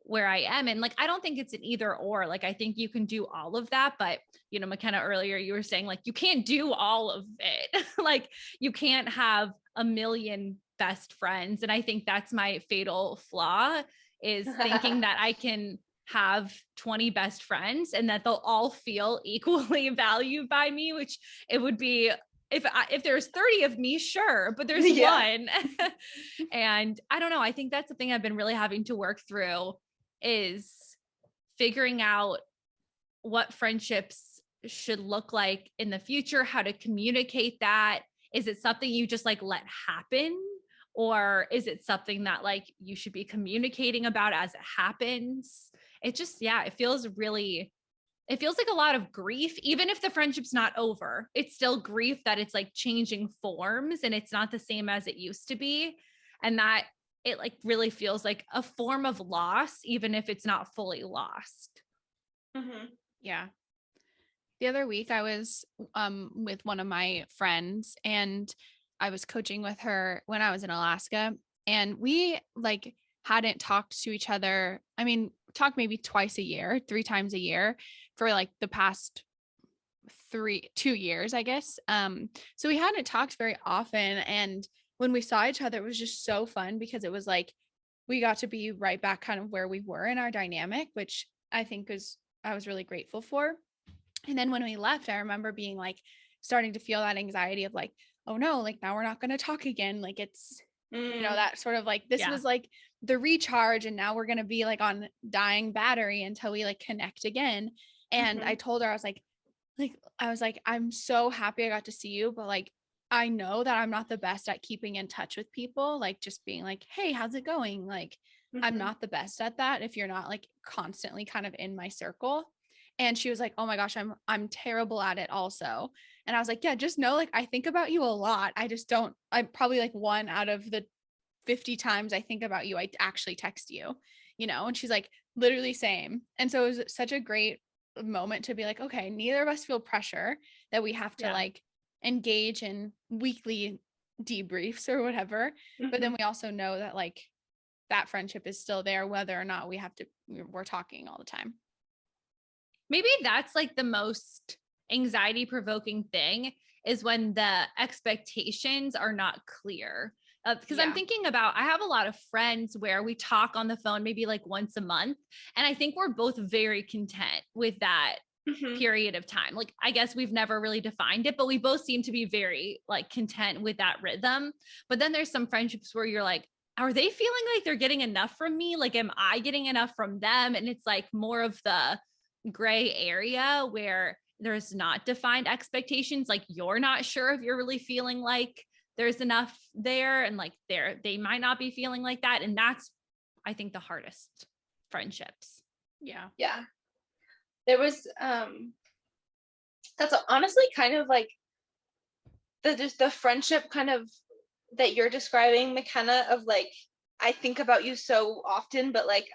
Speaker 3: where I am? And like, I don't think it's an either or. Like, I think you can do all of that. But, you know, Makena, earlier you were saying like, you can't do all of it. Like, you can't have a million best friends. And I think that's my fatal flaw is thinking that I can have 20 best friends and that they'll all feel equally valued by me, which it would be if there's 30 of me, sure, but there's one. And I don't know. I think that's the thing I've been really having to work through is figuring out what friendships should look like in the future, how to communicate that. Is it something you just like let happen? Or is it something that like you should be communicating about as it happens? It just, it feels like a lot of grief, even if the friendship's not over. It's still grief that it's like changing forms and it's not the same as it used to be. And that it like really feels like a form of loss, even if it's not fully lost.
Speaker 2: Mm-hmm. Yeah. The other week I was with one of my friends and I was coaching with her when I was in Alaska, and we like hadn't talked to each other. I mean, talk maybe 3 times a year for like the past 2 years, I guess. So we hadn't talked very often. And when we saw each other, it was just so fun because it was like, we got to be right back kind of where we were in our dynamic, which I think I was really grateful for. And then when we left, I remember being like, starting to feel that anxiety of like, oh no, like now we're not going to talk again. Like it's, you know, that sort of like, this was like the recharge. And now we're going to be like on dying battery until we like connect again. And I told her, I was like, I'm so happy I got to see you, but like, I know that I'm not the best at keeping in touch with people. Like just being like, hey, how's it going? Like, I'm not the best at that if you're not like constantly kind of in my circle. And she was like, oh my gosh, I'm terrible at it also. And I was like, yeah, just know, like, I think about you a lot. I'm probably like 1 out of the 50 times I think about you, I actually text you, you know? And she's like, literally same. And so it was such a great moment to be like, okay, neither of us feel pressure that we have to like engage in weekly debriefs or whatever. But then we also know that like that friendship is still there, whether or not we're talking all the time.
Speaker 3: Maybe that's like the most anxiety provoking thing is when the expectations are not clear. Because I'm thinking about, I have a lot of friends where we talk on the phone maybe like once a month. And I think we're both very content with that period of time. Like, I guess we've never really defined it, but we both seem to be very like content with that rhythm. But then there's some friendships where you're like, are they feeling like they're getting enough from me? Like, am I getting enough from them? And it's like more of the gray area where there's not defined expectations. Like, you're not sure if you're really feeling like there's enough there, and like they might not be feeling like that. And that's, I think, the hardest friendships.
Speaker 2: Yeah.
Speaker 1: Yeah. There was that's honestly kind of like the friendship kind of that you're describing, McKenna, of like, I think about you so often, but like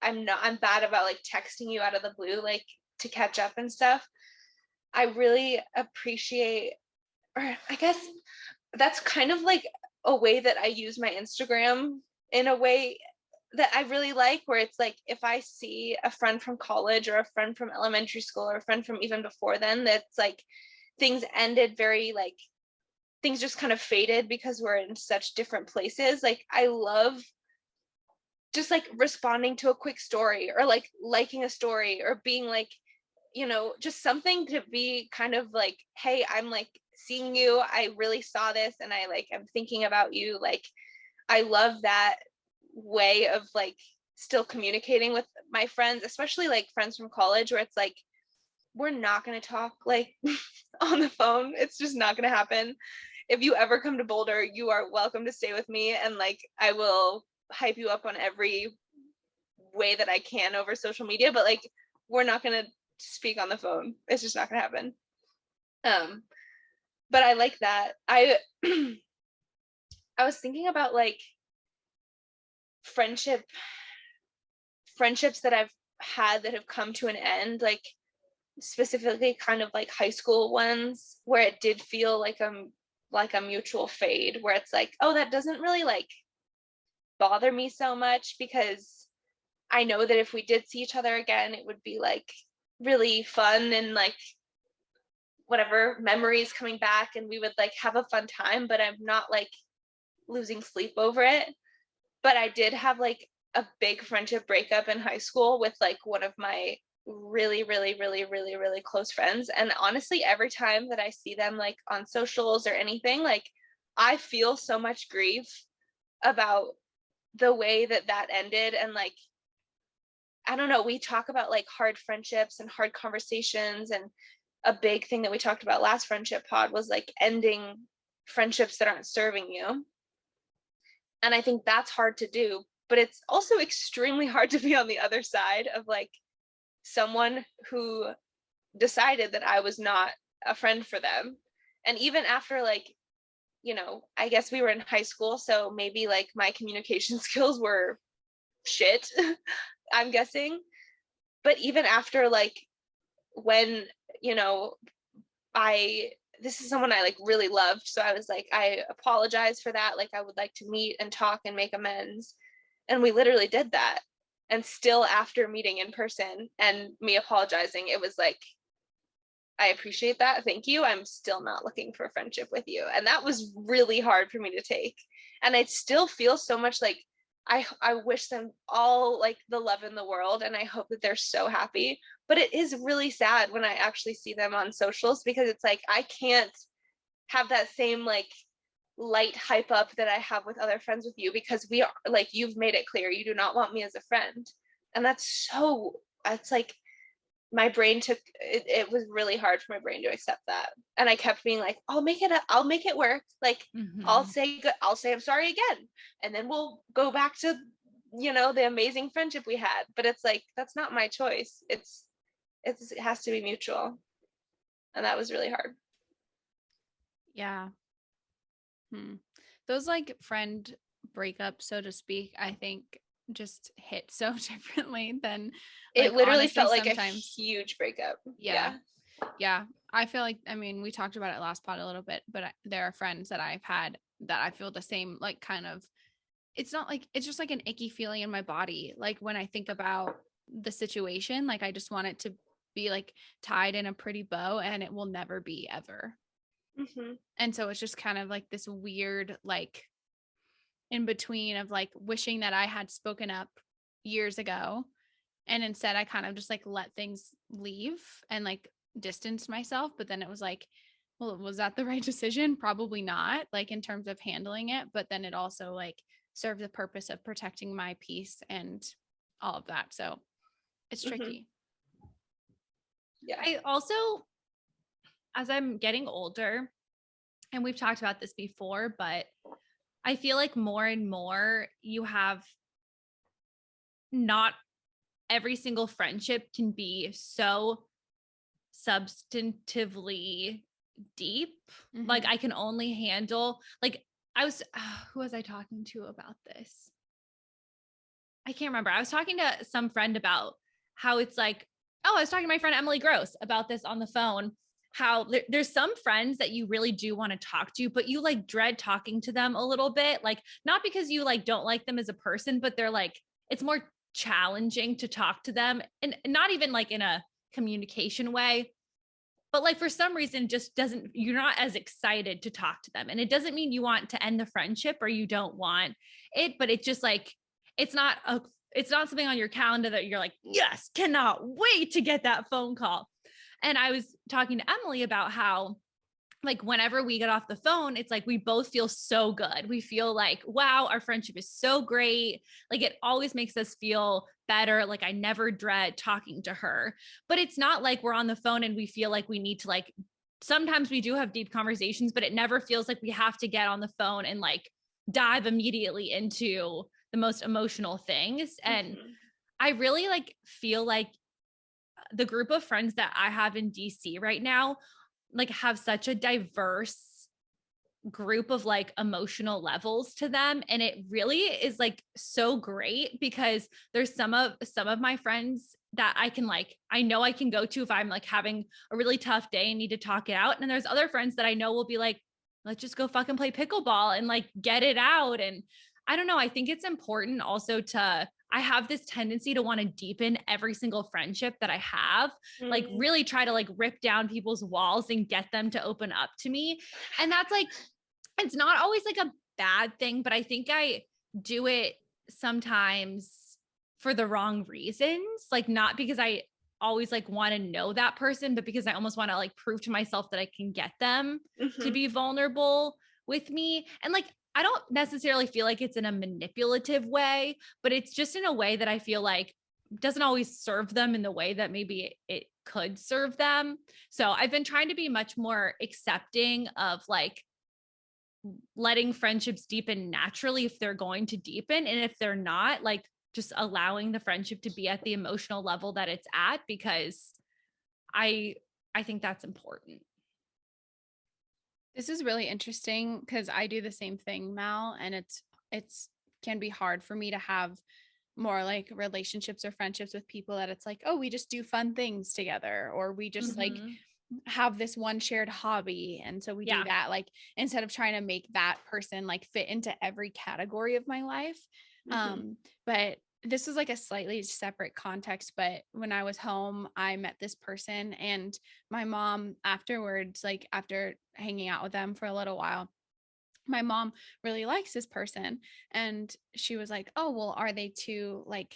Speaker 1: I'm bad about like texting you out of the blue, like to catch up and stuff. I really appreciate, or I guess that's kind of like a way that I use my Instagram in a way that I really like, where it's like, if I see a friend from college or a friend from elementary school or a friend from even before then, that's like things ended very like, things just kind of faded because we're in such different places. Like, I love just like responding to a quick story or like liking a story or being like, just something to be kind of like, hey, I'm like seeing you, I really saw this, and I like I'm thinking about you. Like, I love that way of like still communicating with my friends, especially like friends from college, where it's like, we're not going to talk like on the phone. It's just not going to happen. If you ever come to Boulder, you are welcome to stay with me, and like I will hype you up on every way that I can over social media, but like we're not going to speak on the phone. It's just not going to happen. But I like that. I was thinking about like friendships that I've had that have come to an end, like specifically kind of like high school ones, where it did feel like a mutual fade, where it's like, oh, that doesn't really like bother me so much, because I know that if we did see each other again, it would be like really fun, and like whatever memories coming back, and we would like have a fun time, but I'm not like losing sleep over it. But I did have like a big friendship breakup in high school with like one of my really, really, really, really, really close friends. And honestly, every time that I see them like on socials or anything, like I feel so much grief about the way that ended. And like, I don't know, we talk about like hard friendships and hard conversations, and a big thing that we talked about last friendship pod was like ending friendships that aren't serving you. And I think that's hard to do, but it's also extremely hard to be on the other side of like someone who decided that I was not a friend for them. And even after like, I guess we were in high school, so maybe like my communication skills were shit, I'm guessing. But even after like when, this is someone I like really loved, so I was like, I apologize for that, like I would like to meet and talk and make amends. And we literally did that. And still after meeting in person and me apologizing, it was like, I appreciate that, thank you, I'm still not looking for a friendship with you. And that was really hard for me to take. And I still feel so much like I wish them all like the love in the world, and I hope that they're so happy. But it is really sad when I actually see them on socials, because it's like I can't have that same like light hype up that I have with other friends with you, because we are like, you've made it clear you do not want me as a friend. And it's like my brain took it, it was really hard for my brain to accept that. And I kept being like, I'll make it work. Like, I'll say I'm sorry again, and then we'll go back to the amazing friendship we had. But it's like, that's not my choice. It has to be mutual. And that was really hard.
Speaker 2: Yeah. Those like friend breakups, so to speak, I think just hit so differently than
Speaker 1: it
Speaker 2: like,
Speaker 1: literally
Speaker 2: honestly,
Speaker 1: felt like
Speaker 2: sometimes
Speaker 1: a huge breakup.
Speaker 2: Yeah. I feel like, I mean, we talked about it last pod a little bit, but there are friends that I've had that I feel the same, like kind of, it's not like, it's just like an icky feeling in my body. Like when I think about the situation, like I just want it to be like tied in a pretty bow, and it will never be ever. And so it's just kind of like this weird, like in between of like wishing that I had spoken up years ago And instead I kind of just like let things leave and like distanced myself. But then it was like, well, was that the right decision? Probably not, like in terms of handling it. But then it also like served the purpose of protecting my peace and all of that. So it's tricky.
Speaker 1: Yeah.
Speaker 3: I also, as I'm getting older, and we've talked about this before, but I feel like more and more you have not every single friendship can be so substantively deep. Like I can only handle, like who was I talking to about this? I can't remember. I was talking to some friend about how it's like, I was talking to my friend Emily Gross about this on the phone, how there's some friends that you really do want to talk to, but you like dread talking to them a little bit. Like, not because you like don't like them as a person, but they're like, it's more challenging to talk to them, and not even like in a communication way, but like for some reason you're not as excited to talk to them. And it doesn't mean you want to end the friendship or you don't want it, but it's just like, it's not something on your calendar that you're like, yes, cannot wait to get that phone call. And I was talking to Emily about how, like, whenever we get off the phone, it's like we both feel so good. We feel like, wow, our friendship is so great. Like, it always makes us feel better. Like, I never dread talking to her. But it's not like we're on the phone and we feel like we need to, like, sometimes we do have deep conversations, but it never feels like we have to get on the phone and like dive immediately into the most emotional things. And I really like feel like the group of friends that I have in DC right now, like, have such a diverse group of like emotional levels to them. And it really is like so great, because there's some of my friends that I know I can go to if I'm like having a really tough day and need to talk it out. And there's other friends that I know will be like, let's just go fucking play pickleball and like get it out. And I don't know. I think it's important also I have this tendency to want to deepen every single friendship that I have, like really try to like rip down people's walls and get them to open up to me. And that's like, it's not always like a bad thing, but I think I do it sometimes for the wrong reasons. Like, not because I always like want to know that person, but because I almost want to like prove to myself that I can get them to be vulnerable with me. And like, I don't necessarily feel like it's in a manipulative way, but it's just in a way that I feel like doesn't always serve them in the way that maybe it could serve them. So I've been trying to be much more accepting of like letting friendships deepen naturally if they're going to deepen. And if they're not, like just allowing the friendship to be at the emotional level that it's at, because I think that's important.
Speaker 2: This is really interesting because I do the same thing, Mal, and it's can be hard for me to have more like relationships or friendships with people that it's like, oh, we just do fun things together, or we just like have this one shared hobby, and so we do that, like, instead of trying to make that person like fit into every category of my life. But this was like a slightly separate context, but when I was home, I met this person, and my mom afterwards, like after hanging out with them for a little while, my mom really likes this person. And she was like, oh, well, are they too like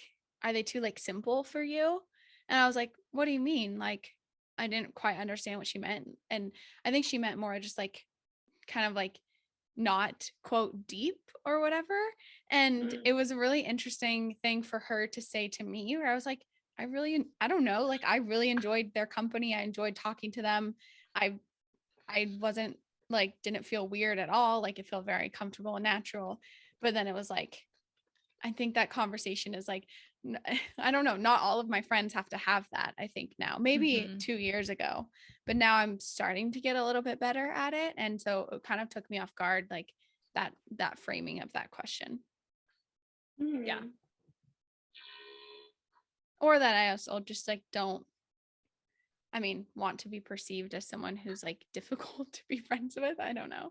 Speaker 2: simple for you? And I was like, what do you mean? Like, I didn't quite understand what she meant. And I think she meant more just like kind of like not quote deep or whatever. And it was a really interesting thing for her to say to me, where I was like, I don't know, like I really enjoyed their company. I enjoyed talking to them. I wasn't like, didn't feel weird at all. Like, it felt very comfortable and natural. But then it was like, I think that conversation is like, I don't know, not all of my friends have to have that. I think now, maybe 2 years ago, but now I'm starting to get a little bit better at it. And so it kind of took me off guard, like that framing of that question.
Speaker 3: Yeah.
Speaker 2: Or that I also just like want to be perceived as someone who's like difficult to be friends with. I don't know.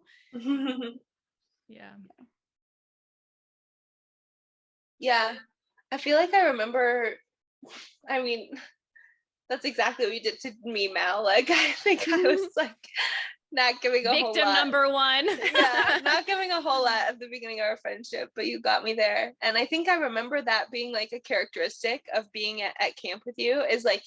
Speaker 1: Yeah. I feel like I remember, I mean, that's exactly what you did to me, Mal. Like, I think I was like not giving a whole lot.
Speaker 3: Victim number one.
Speaker 1: Yeah, not giving a whole all at the beginning of our friendship, but you got me there. And I think I remember that being like a characteristic of being at camp with you, is like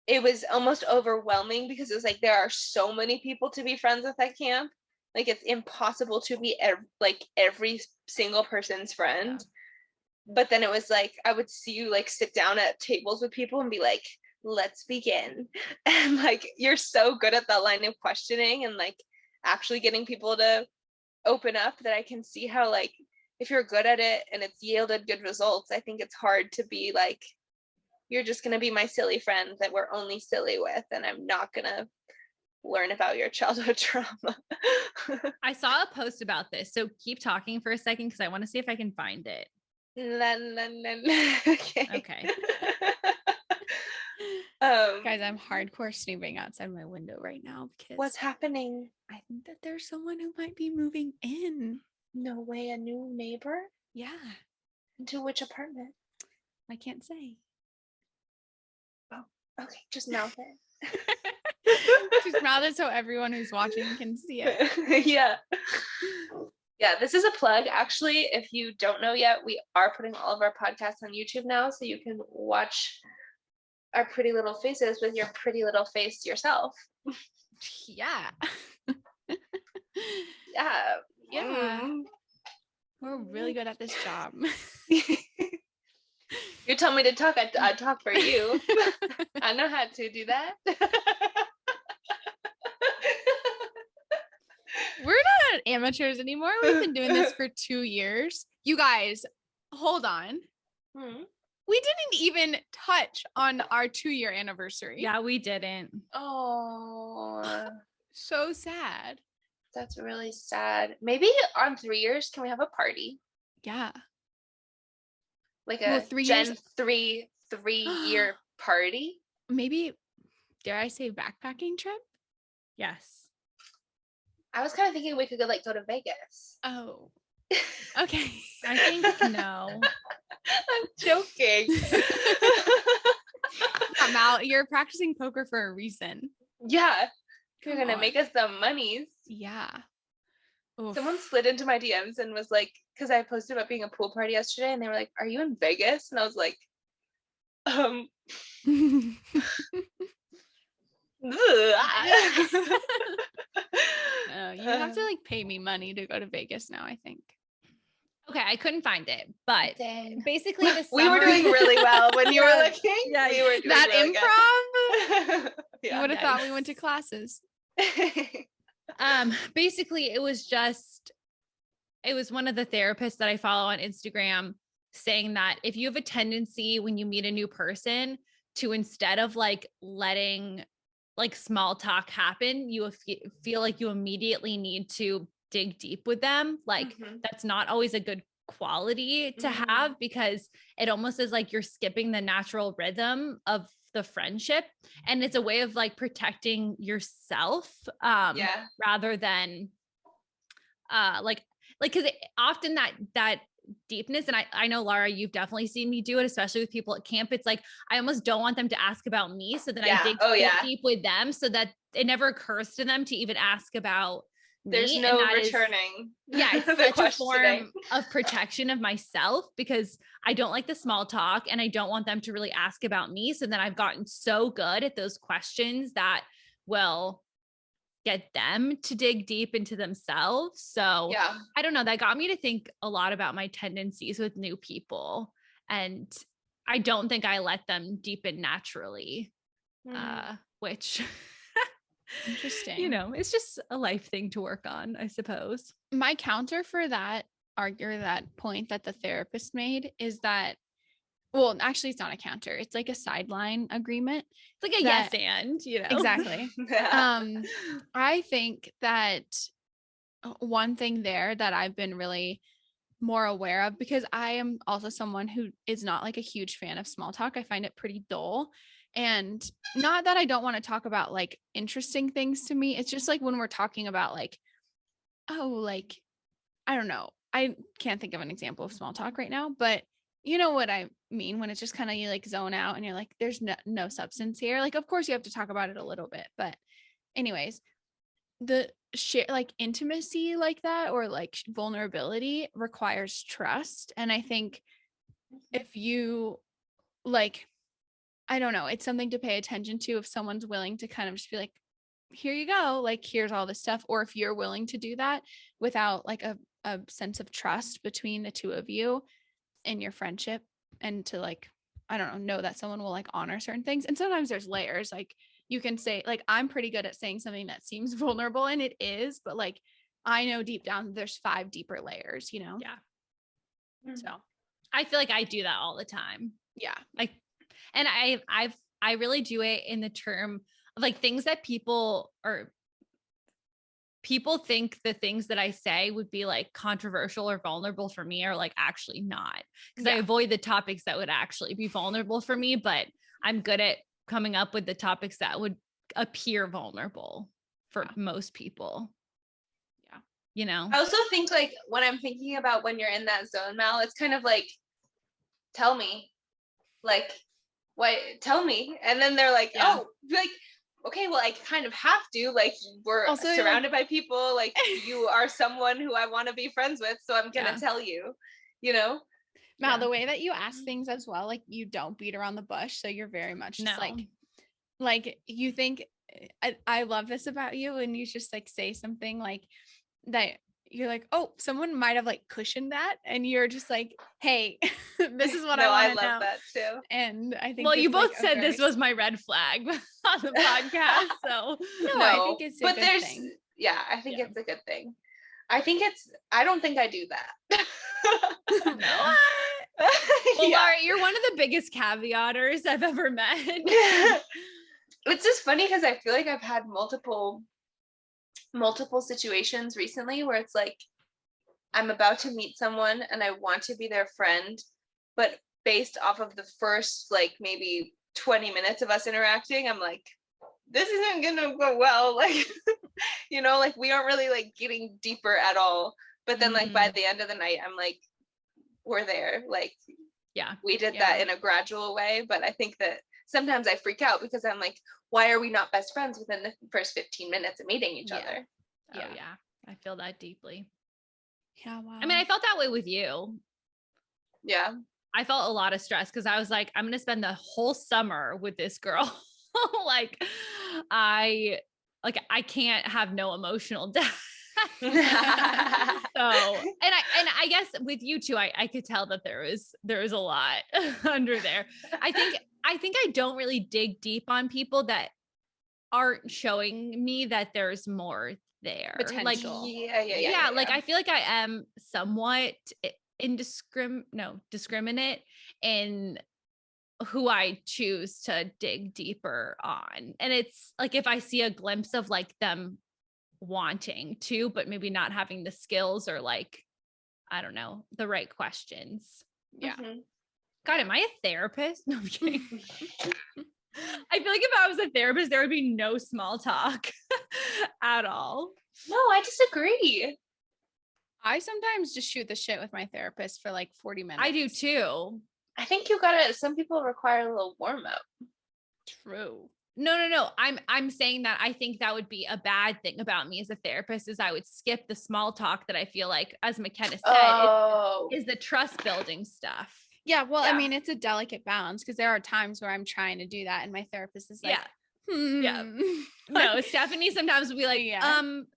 Speaker 1: it was almost overwhelming because it was like there are so many people to be friends with at camp. Like it's impossible to be like every single person's friend. But then it was like I would see you like sit down at tables with people and be like, let's begin. And like you're so good at that line of questioning and like actually getting people to open up, that I can see how like if you're good at it and it's yielded good results, I think it's hard to be like, you're just going to be my silly friend that we're only silly with, and I'm not going to learn about your childhood trauma.
Speaker 3: I saw a post about this, so keep talking for a second because I want to see if I can find it.
Speaker 1: Okay.
Speaker 2: Guys, I'm hardcore snooping outside my window right now because
Speaker 1: what's happening?
Speaker 2: I think that there's someone who might be moving in.
Speaker 1: No way, a new neighbor?
Speaker 2: Yeah.
Speaker 1: Into which apartment?
Speaker 2: I can't say.
Speaker 1: Oh, okay, just mouth it.
Speaker 2: Just mouth it so everyone who's watching can see it.
Speaker 1: Yeah. Yeah, this is a plug. Actually, if you don't know yet, we are putting all of our podcasts on YouTube now, so you can watch our pretty little faces with your pretty little face yourself.
Speaker 2: Yeah.
Speaker 1: Yeah.
Speaker 2: Yeah. We're really good at this job.
Speaker 1: You tell me to talk, I talk for you. I know how to do that.
Speaker 2: We're not amateurs anymore. We've been doing this for 2 years. You guys, hold on. We didn't even touch on our 2-year anniversary.
Speaker 3: Yeah, we didn't.
Speaker 1: Oh,
Speaker 2: so sad.
Speaker 1: That's really sad. Maybe on 3 years, can we have a party?
Speaker 2: Yeah.
Speaker 1: Like a
Speaker 2: 3
Speaker 1: Gen
Speaker 2: years.
Speaker 1: 3 year party?
Speaker 2: Maybe, dare I say, backpacking trip?
Speaker 3: Yes.
Speaker 1: I was kind of thinking we could go to Vegas.
Speaker 2: Oh. Okay.
Speaker 3: I think no.
Speaker 1: I'm joking.
Speaker 2: Mal, you're practicing poker for a reason.
Speaker 1: Yeah.
Speaker 2: Come
Speaker 1: You're gonna
Speaker 2: on.
Speaker 1: make us some monies.
Speaker 2: Yeah. Oof.
Speaker 1: Someone slid into my DMs and was like, because I posted about being a pool party yesterday, and they were like, "Are you in Vegas?" And I was like,
Speaker 2: You have to like pay me money to go to Vegas now, I think.
Speaker 3: Okay, I couldn't find it, but
Speaker 1: Dang.
Speaker 3: basically the
Speaker 1: We were doing really well when you were looking.
Speaker 3: Yeah,
Speaker 1: we were doing
Speaker 2: that
Speaker 1: really
Speaker 2: improv.
Speaker 1: good.
Speaker 2: You would have thought we went to classes.
Speaker 3: Basically it was one of the therapists that I follow on Instagram saying that if you have a tendency when you meet a new person to, instead of like letting like small talk happen, you feel like you immediately need to dig deep with them. Like that's not always a good quality to have, because it almost is like you're skipping the natural rhythm of the friendship, and it's a way of like protecting yourself rather than like because often that deepness, and I know, Lara, you've definitely seen me do it, especially with people at camp. It's like I almost don't want them to ask about me, so then I dig deep with them so that it never occurs to them to even ask about me.
Speaker 1: There's no returning.
Speaker 3: It's such a form of protection of myself, because I don't like the small talk and I don't want them to really ask about me. So then I've gotten so good at those questions that will get them to dig deep into themselves. So I don't know, that got me to think a lot about my tendencies with new people. And I don't think I let them deepen naturally, which
Speaker 2: interesting.
Speaker 3: You know, it's just a life thing to work on, I suppose.
Speaker 2: My counter for that point that the therapist made is that, well, actually it's not a counter. It's like a sideline agreement.
Speaker 3: It's like a yes and, you know.
Speaker 2: Exactly. I think that one thing there that I've been really more aware of, because I am also someone who is not like a huge fan of small talk. I find it pretty dull. And not that I don't want to talk about like interesting things to me. It's just like when we're talking about like, oh, like, I don't know. I can't think of an example of small talk right now, but you know what I mean, when it's just kind of, you like zone out and you're like, there's no substance here. Like, of course you have to talk about it a little bit, but anyways, the share like intimacy like that, or like vulnerability requires trust. And I think if you like, I don't know, it's something to pay attention to if someone's willing to kind of just be like, here you go, like here's all this stuff, or if you're willing to do that without like a sense of trust between the two of you in your friendship, and to like, I don't know that someone will like honor certain things. And sometimes there's layers, like you can say, like, I'm pretty good at saying something that seems vulnerable, and it is, but like I know deep down there's 5 deeper layers, you know?
Speaker 3: Yeah.
Speaker 2: So
Speaker 3: I feel like I do that all the time.
Speaker 2: yeah.
Speaker 3: Like, and I really do it in the term of like things that people think the things that I say would be like controversial or vulnerable for me are like actually not, because I avoid the topics that would actually be vulnerable for me, but I'm good at coming up with the topics that would appear vulnerable for most people.
Speaker 2: Yeah.
Speaker 3: You know,
Speaker 1: I also think like when I'm thinking about when you're in that zone, Mal, it's kind of like, tell me, like, what, tell me. And then they're like, oh, like, okay, well, I kind of have to, like, we're also surrounded by people, like, you are someone who I want to be friends with, so I'm gonna tell you, you know?
Speaker 2: Mal, the way that you ask things as well, like you don't beat around the bush, so you're very much just like you think, I love this about you, and you just like say something like that, you're like, oh, someone might have like cushioned that, and you're just like, hey, this is what I want to know.
Speaker 1: I love that too.
Speaker 2: And I think,
Speaker 3: well, you both
Speaker 2: like
Speaker 3: said this was my red flag on the podcast, so
Speaker 2: no, I think it's a good thing.
Speaker 1: I think it's a good thing. I don't think I do that.
Speaker 3: No. Well, Lara, you're one of the biggest caveaters I've ever met.
Speaker 1: It's just funny because I feel like I've had multiple situations recently where it's like I'm about to meet someone and I want to be their friend, but based off of the first like maybe 20 minutes of us interacting, I'm like, this isn't gonna go well. Like, you know, like we aren't really like getting deeper at all. But then like by the end of the night, I'm like, we're there. Like, we did that in a gradual way. But I think that sometimes I freak out because I'm like, why are we not best friends within the first 15 minutes of meeting each other?
Speaker 3: Yeah, I feel that deeply.
Speaker 2: Yeah, wow.
Speaker 3: I mean, I felt that way with you.
Speaker 1: Yeah.
Speaker 3: I felt a lot of stress because I was like, I'm going to spend the whole summer with this girl. like, I can't have no emotional depth. So, and I guess with you too, I could tell that there was a lot under there. I think I don't really dig deep on people that aren't showing me that there's more there.
Speaker 2: Potential.
Speaker 3: Like, like I feel like I am somewhat discriminate in who I choose to dig deeper on. And it's like if I see a glimpse of like them wanting to, but maybe not having the skills or like, I don't know, the right questions.
Speaker 2: Yeah.
Speaker 3: God, am I a therapist? No, I'm kidding. I feel like if I was a therapist, there would be no small talk at all.
Speaker 1: No, I disagree.
Speaker 2: I sometimes just shoot the shit with my therapist for like 40 minutes.
Speaker 3: I do too.
Speaker 1: I think some people require a little warm up.
Speaker 2: True.
Speaker 3: No. I'm saying that I think that would be a bad thing about me as a therapist is I would skip the small talk that I feel like, as Makena said, is the trust building stuff.
Speaker 2: Yeah, well, I mean, it's a delicate balance because there are times where I'm trying to do that and my therapist is like,
Speaker 3: No, Stephanie sometimes will be like,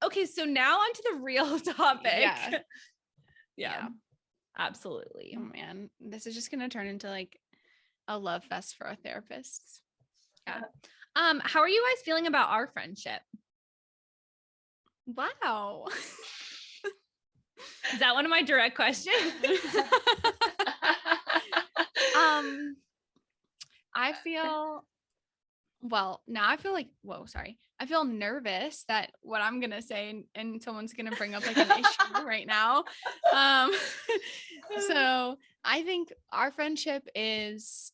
Speaker 3: okay, so now on to the real topic. Yeah. Absolutely.
Speaker 2: Oh man, this is just gonna turn into like a love fest for our therapists.
Speaker 3: Yeah. How are you guys feeling about our friendship?
Speaker 2: Wow.
Speaker 3: Is that one of my direct questions?
Speaker 2: I feel I feel nervous that what I'm going to say and someone's going to bring up like an issue right now. So I think our friendship is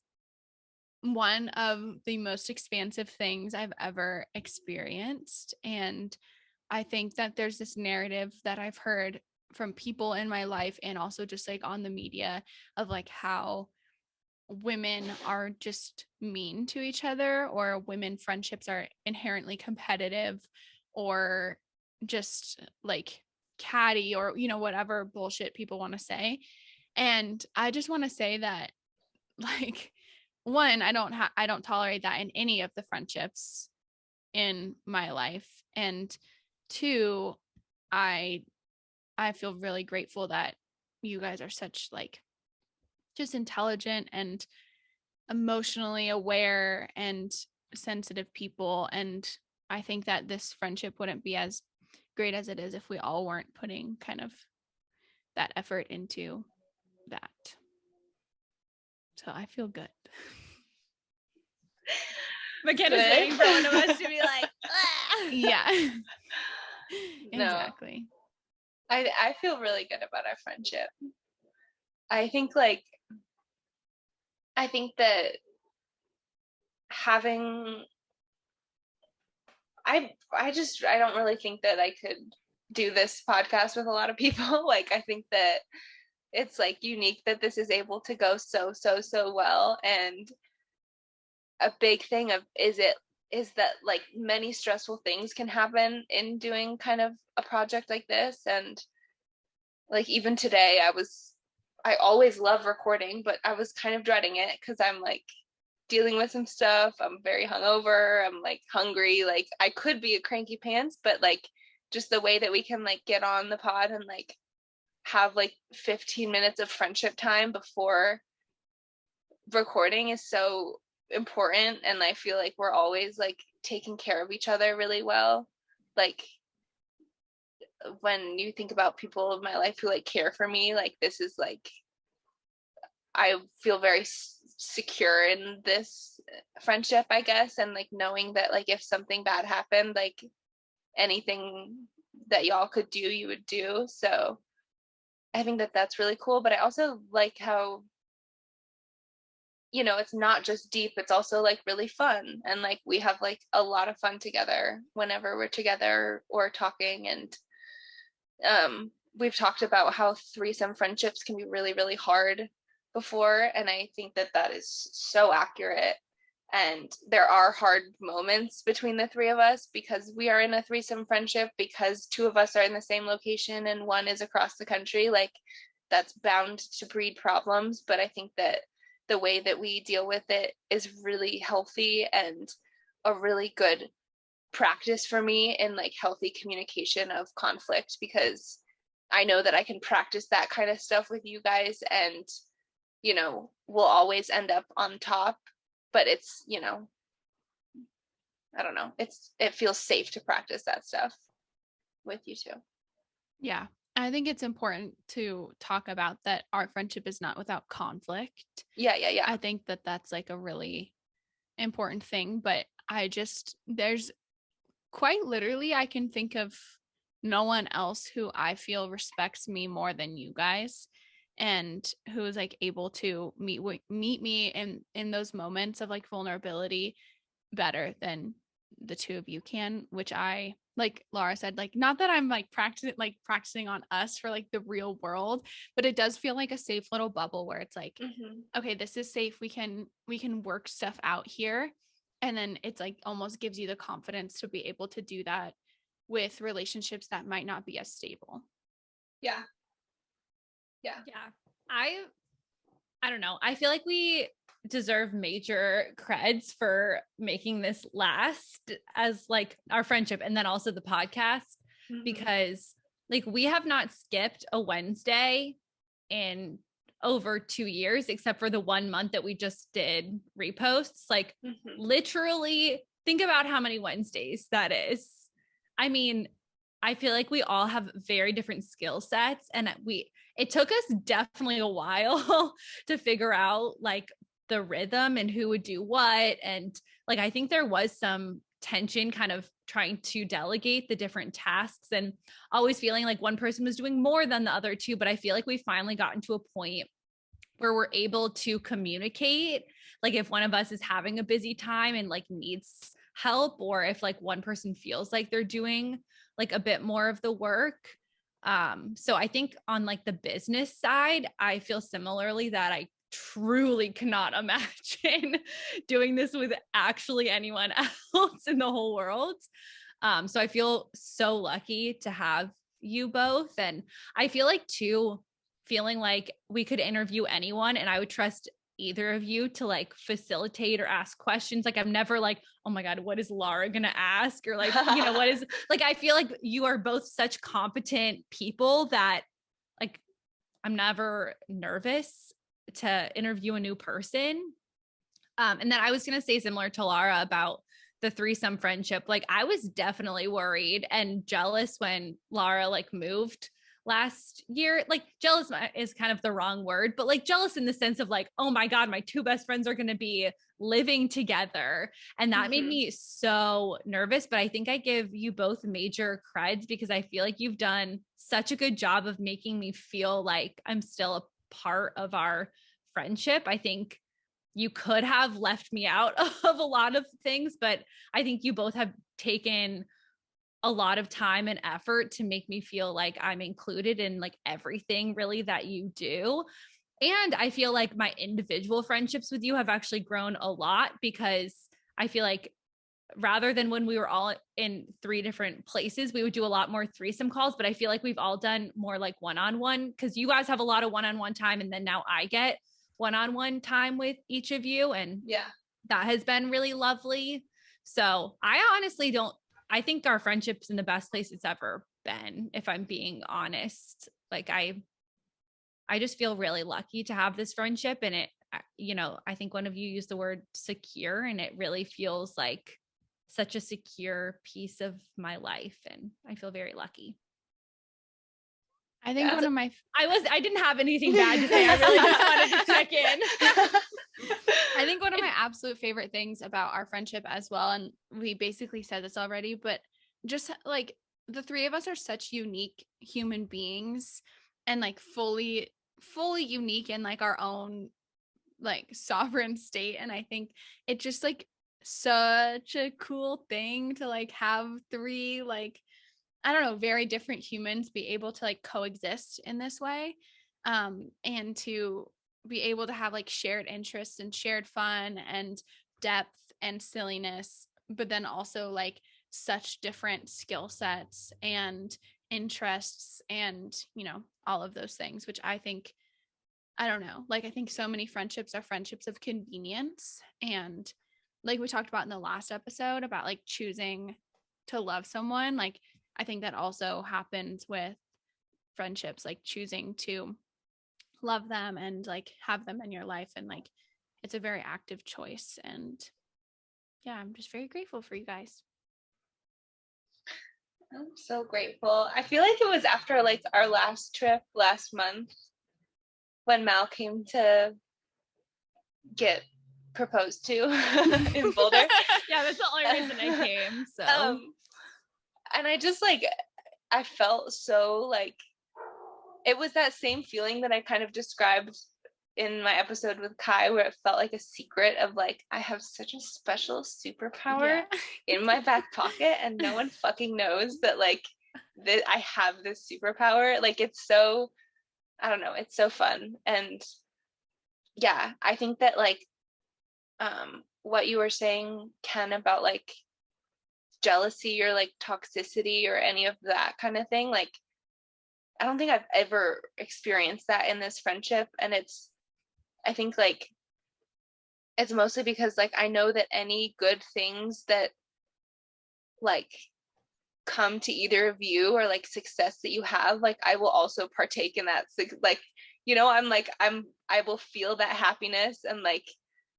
Speaker 2: one of the most expansive things I've ever experienced. And I think that there's this narrative that I've heard from people in my life and also just like on the media of like how women are just mean to each other, or women friendships are inherently competitive, or just like catty or, whatever bullshit people want to say. And I just want to say that, like, one, I don't tolerate that in any of the friendships in my life. And two, I feel really grateful that you guys are such like just intelligent and emotionally aware and sensitive people. And I think that this friendship wouldn't be as great as it is if we all weren't putting kind of that effort into that. So I feel good.
Speaker 3: Makena's waiting for one of us to be like, ah.
Speaker 2: Yeah.
Speaker 1: No.
Speaker 2: Exactly.
Speaker 1: I feel really good about our friendship. I think that having I don't really think that I could do this podcast with a lot of people. Like, I think that it's like unique that this is able to go so well. And a big thing is that like many stressful things can happen in doing kind of a project like this. And like even today I always love recording, but I was kind of dreading it because I'm like dealing with some stuff. I'm very hungover. I'm like hungry. Like I could be a cranky pants, but like just the way that we can like get on the pod and like have like 15 minutes of friendship time before recording is so important. And I feel like we're always like taking care of each other really well. Like when you think about people in my life who like care for me, like this is like, I feel very secure in this friendship, I guess. And like knowing that like if something bad happened, like anything that y'all could do, you would do. So I think that that's really cool. But I also like how, it's not just deep, it's also like really fun. And like we have like a lot of fun together whenever we're together or talking. And we've talked about how threesome friendships can be really, really hard before. And I think that that is so accurate. And there are hard moments between the three of us because we are in a threesome friendship, because two of us are in the same location and one is across the country. Like that's bound to breed problems. But I think that the way that we deal with it is really healthy and a really good practice for me in like healthy communication of conflict, because I know that I can practice that kind of stuff with you guys and we'll always end up on top. But it's I don't know, it feels safe to practice that stuff with you too.
Speaker 2: Yeah. I think it's important to talk about that our friendship is not without conflict.
Speaker 1: Yeah.
Speaker 2: I think that that's like a really important thing, but there's quite literally, I can think of no one else who I feel respects me more than you guys, and who is like able to meet me in those moments of like vulnerability better than the two of you can, which I, like Lara said, like not that I'm like practicing on us for like the real world, but it does feel like a safe little bubble where it's like, okay, this is safe. We can work stuff out here. And then it's like almost gives you the confidence to be able to do that with relationships that might not be as stable.
Speaker 1: Yeah.
Speaker 3: I don't know. I feel like we deserve major creds for making this last as like our friendship and then also the podcast, because like we have not skipped a Wednesday in over 2 years, except for the 1 month that we just did reposts. Like literally think about how many Wednesdays that is. I mean, I feel like we all have very different skill sets, and it took us definitely a while to figure out like the rhythm and who would do what. And like, I think there was some tension kind of trying to delegate the different tasks and always feeling like one person was doing more than the other two. But I feel like we finally gotten to a point where we're able to communicate, like if one of us is having a busy time and like needs help, or if like one person feels like they're doing like a bit more of the work. So I think on like the business side, I feel similarly that I truly cannot imagine doing this with actually anyone else in the whole world. So I feel so lucky to have you both. And I feel like too, feeling like we could interview anyone and I would trust either of you to like facilitate or ask questions. Like I'm never like, oh my God, what is Lara gonna ask? Or like, what is like, I feel like you are both such competent people that like I'm never nervous to interview a new person. And then I was gonna say similar to Lara about the threesome friendship. Like I was definitely worried and jealous when Lara like moved last year. Like jealous is kind of the wrong word, but like jealous in the sense of like, oh my God, my two best friends are going to be living together. And that made me so nervous. But I think I give you both major creds because I feel like you've done such a good job of making me feel like I'm still a part of our friendship. I think you could have left me out of a lot of things, but I think you both have taken a lot of time and effort to make me feel like I'm included in like everything really that you do. And I feel like my individual friendships with you have actually grown a lot because I feel like rather than when we were all in 3 different places, we would do a lot more threesome calls, but I feel like we've all done more like one-on-one because you guys have a lot of one-on-one time. And then now I get one-on-one time with each of you. And that has been really lovely. So I honestly I think our friendship's in the best place it's ever been, if I'm being honest. Like I just feel really lucky to have this friendship. And it, I think one of you used the word secure, and it really feels like such a secure piece of my life. And I feel very lucky.
Speaker 2: I think one of my
Speaker 3: I didn't have anything bad to say. I really just wanted to check in.
Speaker 2: I think one of my absolute favorite things about our friendship as well, and we basically said this already, but just like the 3 of us are such unique human beings and like fully unique in like our own like sovereign state. And I think it just like such a cool thing to like have 3 like, I don't know, very different humans be able to like coexist in this way. And to be able to have like shared interests and shared fun and depth and silliness, but then also like such different skill sets and interests and, all of those things, which I think, I don't know, like I think so many friendships are friendships of convenience. And like we talked about in the last episode about like choosing to love someone, like I think that also happens with friendships, like choosing to love them and like have them in your life. And like, it's a very active choice. And yeah, I'm just very grateful for you guys.
Speaker 1: I'm so grateful. I feel like it was after like our last trip last month when Mal came to get proposed to in Boulder.
Speaker 3: Yeah, that's the only reason I came. So
Speaker 1: and I just like, I felt so like, it was that same feeling that I kind of described in my episode with Kai, where it felt like a secret of like, I have such a special superpower in my back pocket and no one fucking knows that like that I have this superpower. Like it's so, I don't know, it's so fun. And yeah, I think that like what you were saying, Ken, about like jealousy or like toxicity or any of that kind of thing, like I don't think I've ever experienced that in this friendship. And I think like it's mostly because like I know that any good things that like come to either of you or like success that you have, like I will also partake in that. Like, I will feel that happiness and like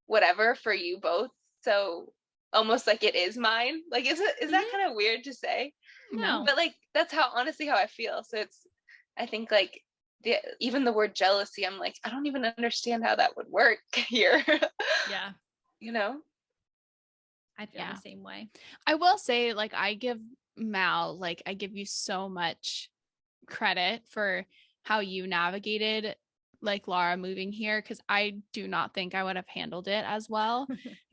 Speaker 1: whatever for you both. So almost like it is mine. Like, is that kind of weird to say?
Speaker 3: No,
Speaker 1: but like that's honestly how I feel. So I think like even the word jealousy, I'm like, I don't even understand how that would work here.
Speaker 3: Yeah. I feel the same way.
Speaker 2: I will say, like, I give Mal, like, I give you so much credit for how you navigated like Lara moving here, because I do not think I would have handled it as well.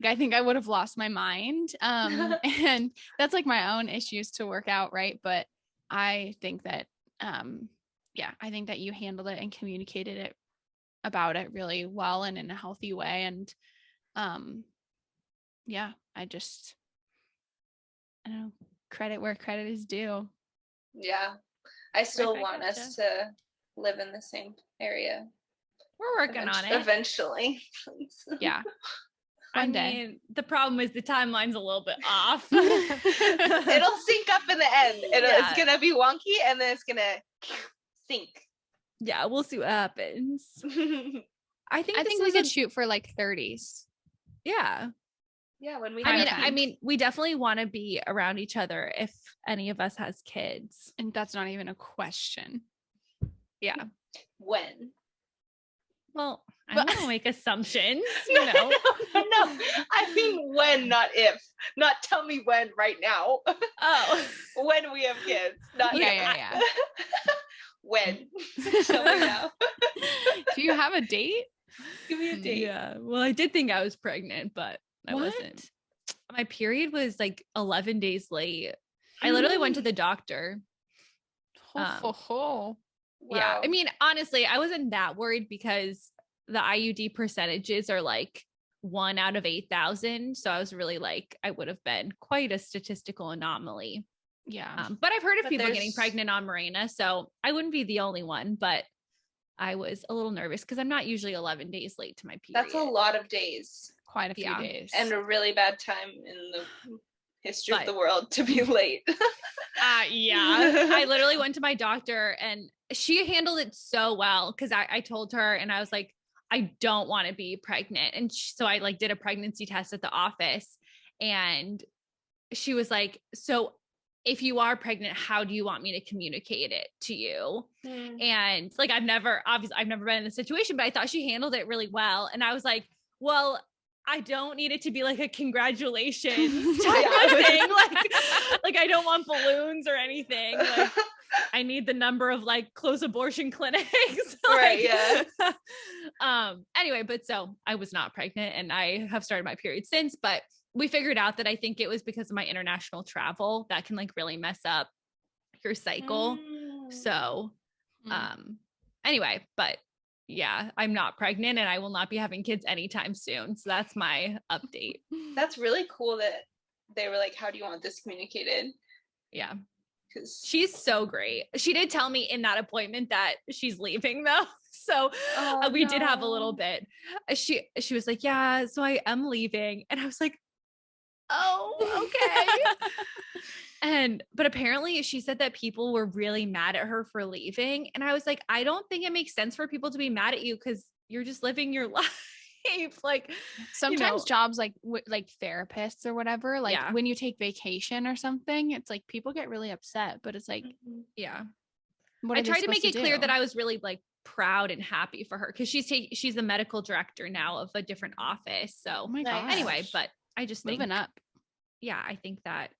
Speaker 2: I think I would have lost my mind. And that's like my own issues to work out, right? But I think that I think that you handled it and communicated it about it really well and in a healthy way. And I don't know. Credit where credit is due.
Speaker 1: Yeah. I still
Speaker 3: I
Speaker 1: want
Speaker 3: gotcha.
Speaker 1: us to live in the same area.
Speaker 3: We're working on it.
Speaker 1: Eventually.
Speaker 2: Yeah.
Speaker 3: I
Speaker 2: One day.
Speaker 3: mean, the problem is the timeline's a little bit off.
Speaker 1: It'll sync up in the end. It's
Speaker 3: Yeah.
Speaker 1: gonna be wonky and then it's gonna sync.
Speaker 3: Yeah, we'll see what happens. I think
Speaker 2: we could shoot for like 30s.
Speaker 3: Yeah.
Speaker 1: Yeah, when we
Speaker 3: I mean, we definitely want to be around each other if any of us has kids.
Speaker 2: And that's not even a question.
Speaker 3: Yeah.
Speaker 1: when.
Speaker 3: Well, I don't want to make assumptions, you know.
Speaker 1: No. I mean when, not if. Not tell me when right now.
Speaker 3: Oh.
Speaker 1: When we have kids. Not
Speaker 2: Yeah.
Speaker 1: When. Tell me now.
Speaker 2: Do you have a date?
Speaker 1: Give me a date.
Speaker 3: Yeah. Well, I did think I was pregnant, but I wasn't. My period was like 11 days late. I literally went to the doctor.
Speaker 2: Wow.
Speaker 3: Yeah. I mean, honestly, I wasn't that worried because the IUD percentages are like 1 out of 8,000. So I was really like, I would have been quite a statistical anomaly.
Speaker 2: Yeah.
Speaker 3: But I've heard of people getting pregnant on Mirena, so I wouldn't be the only one, but I was a little nervous because I'm not usually 11 days late to my period.
Speaker 1: That's a lot of days.
Speaker 2: Quite a few days.
Speaker 1: And a really bad time in the history of the world to be late.
Speaker 3: Yeah. I literally went to my doctor and she handled it so well because I told her and I was like, I don't want to be pregnant. And so I like did a pregnancy test at the office and she was like, so if you are pregnant, how do you want me to communicate it to you? And like, I've never been in this situation, but I thought she handled it really well. And I was like, well, I don't need it to be like a congratulations type of thing. Like I don't want balloons or anything. Like I need the number of like close abortion clinics.
Speaker 1: Right. Yeah.
Speaker 3: Anyway, but so I was not pregnant and I have started my period since, but we figured out that I think it was because of my international travel that can like really mess up your cycle. So, anyway, but yeah, I'm not pregnant and I will not be having kids anytime soon. So that's my update.
Speaker 1: That's really cool that they were like, how do you want this communicated?
Speaker 3: Yeah.
Speaker 1: Because
Speaker 3: she's so great. She did tell me in that appointment that she's leaving though. So we did have a little bit. She was like, yeah, so I am leaving. And I was like, oh, okay. But apparently she said that people were really mad at her for leaving. And I was like, I don't think it makes sense for people to be mad at you because you're just living your life. Like
Speaker 2: sometimes jobs like therapists or whatever, like when you take vacation or something, it's like people get really upset, but it's like, I tried to make it clear that I was really like proud and happy for her because she's the medical director now of a different office. So anyway, but I just moving up.
Speaker 3: Yeah, I think that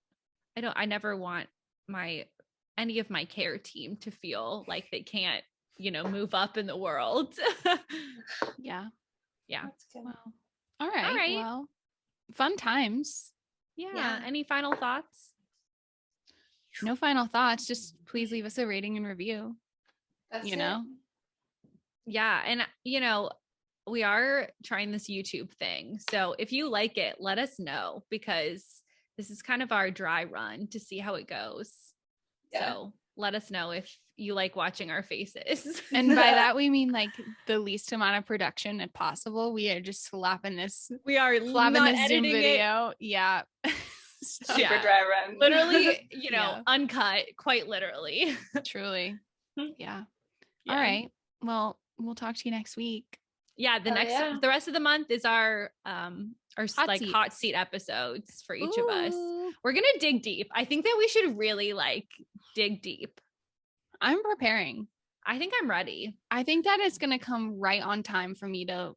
Speaker 3: I never want any of my care team to feel like they can't, move up in the world.
Speaker 2: Yeah.
Speaker 1: That's good.
Speaker 2: Well, all right. Well, fun times.
Speaker 3: Yeah. Any final thoughts?
Speaker 2: No final thoughts. Just please leave us a rating and review.
Speaker 1: That's
Speaker 2: it.
Speaker 3: Yeah. And, we are trying this YouTube thing. So if you like it, let us know because this is kind of our dry run to see how it goes. Yeah. So let us know if you like watching our faces.
Speaker 2: And by that, we mean like the least amount of production if possible. We are just slapping this.
Speaker 3: We are
Speaker 2: slapping this Zoom video.
Speaker 3: Yeah.
Speaker 1: Super dry run.
Speaker 3: Literally, uncut, quite literally.
Speaker 2: Truly. Yeah. All right. Well, we'll talk to you next week.
Speaker 3: Yeah, the rest of the month is our hot seat episodes for each of us. We're gonna dig deep. I think that we should really dig deep.
Speaker 2: I'm preparing.
Speaker 3: I think I'm ready.
Speaker 2: I think that it's gonna come right on time for me to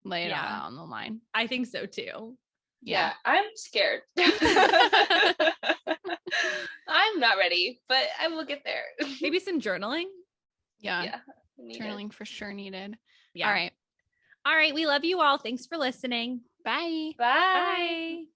Speaker 2: lay it all out on the line.
Speaker 3: I think so too.
Speaker 1: Yeah, I'm scared. I'm not ready, but I will get there.
Speaker 3: Maybe some journaling.
Speaker 2: Yeah. Journaling for sure needed.
Speaker 3: Yeah. All right. We love you all. Thanks for listening.
Speaker 2: Bye.
Speaker 1: Bye.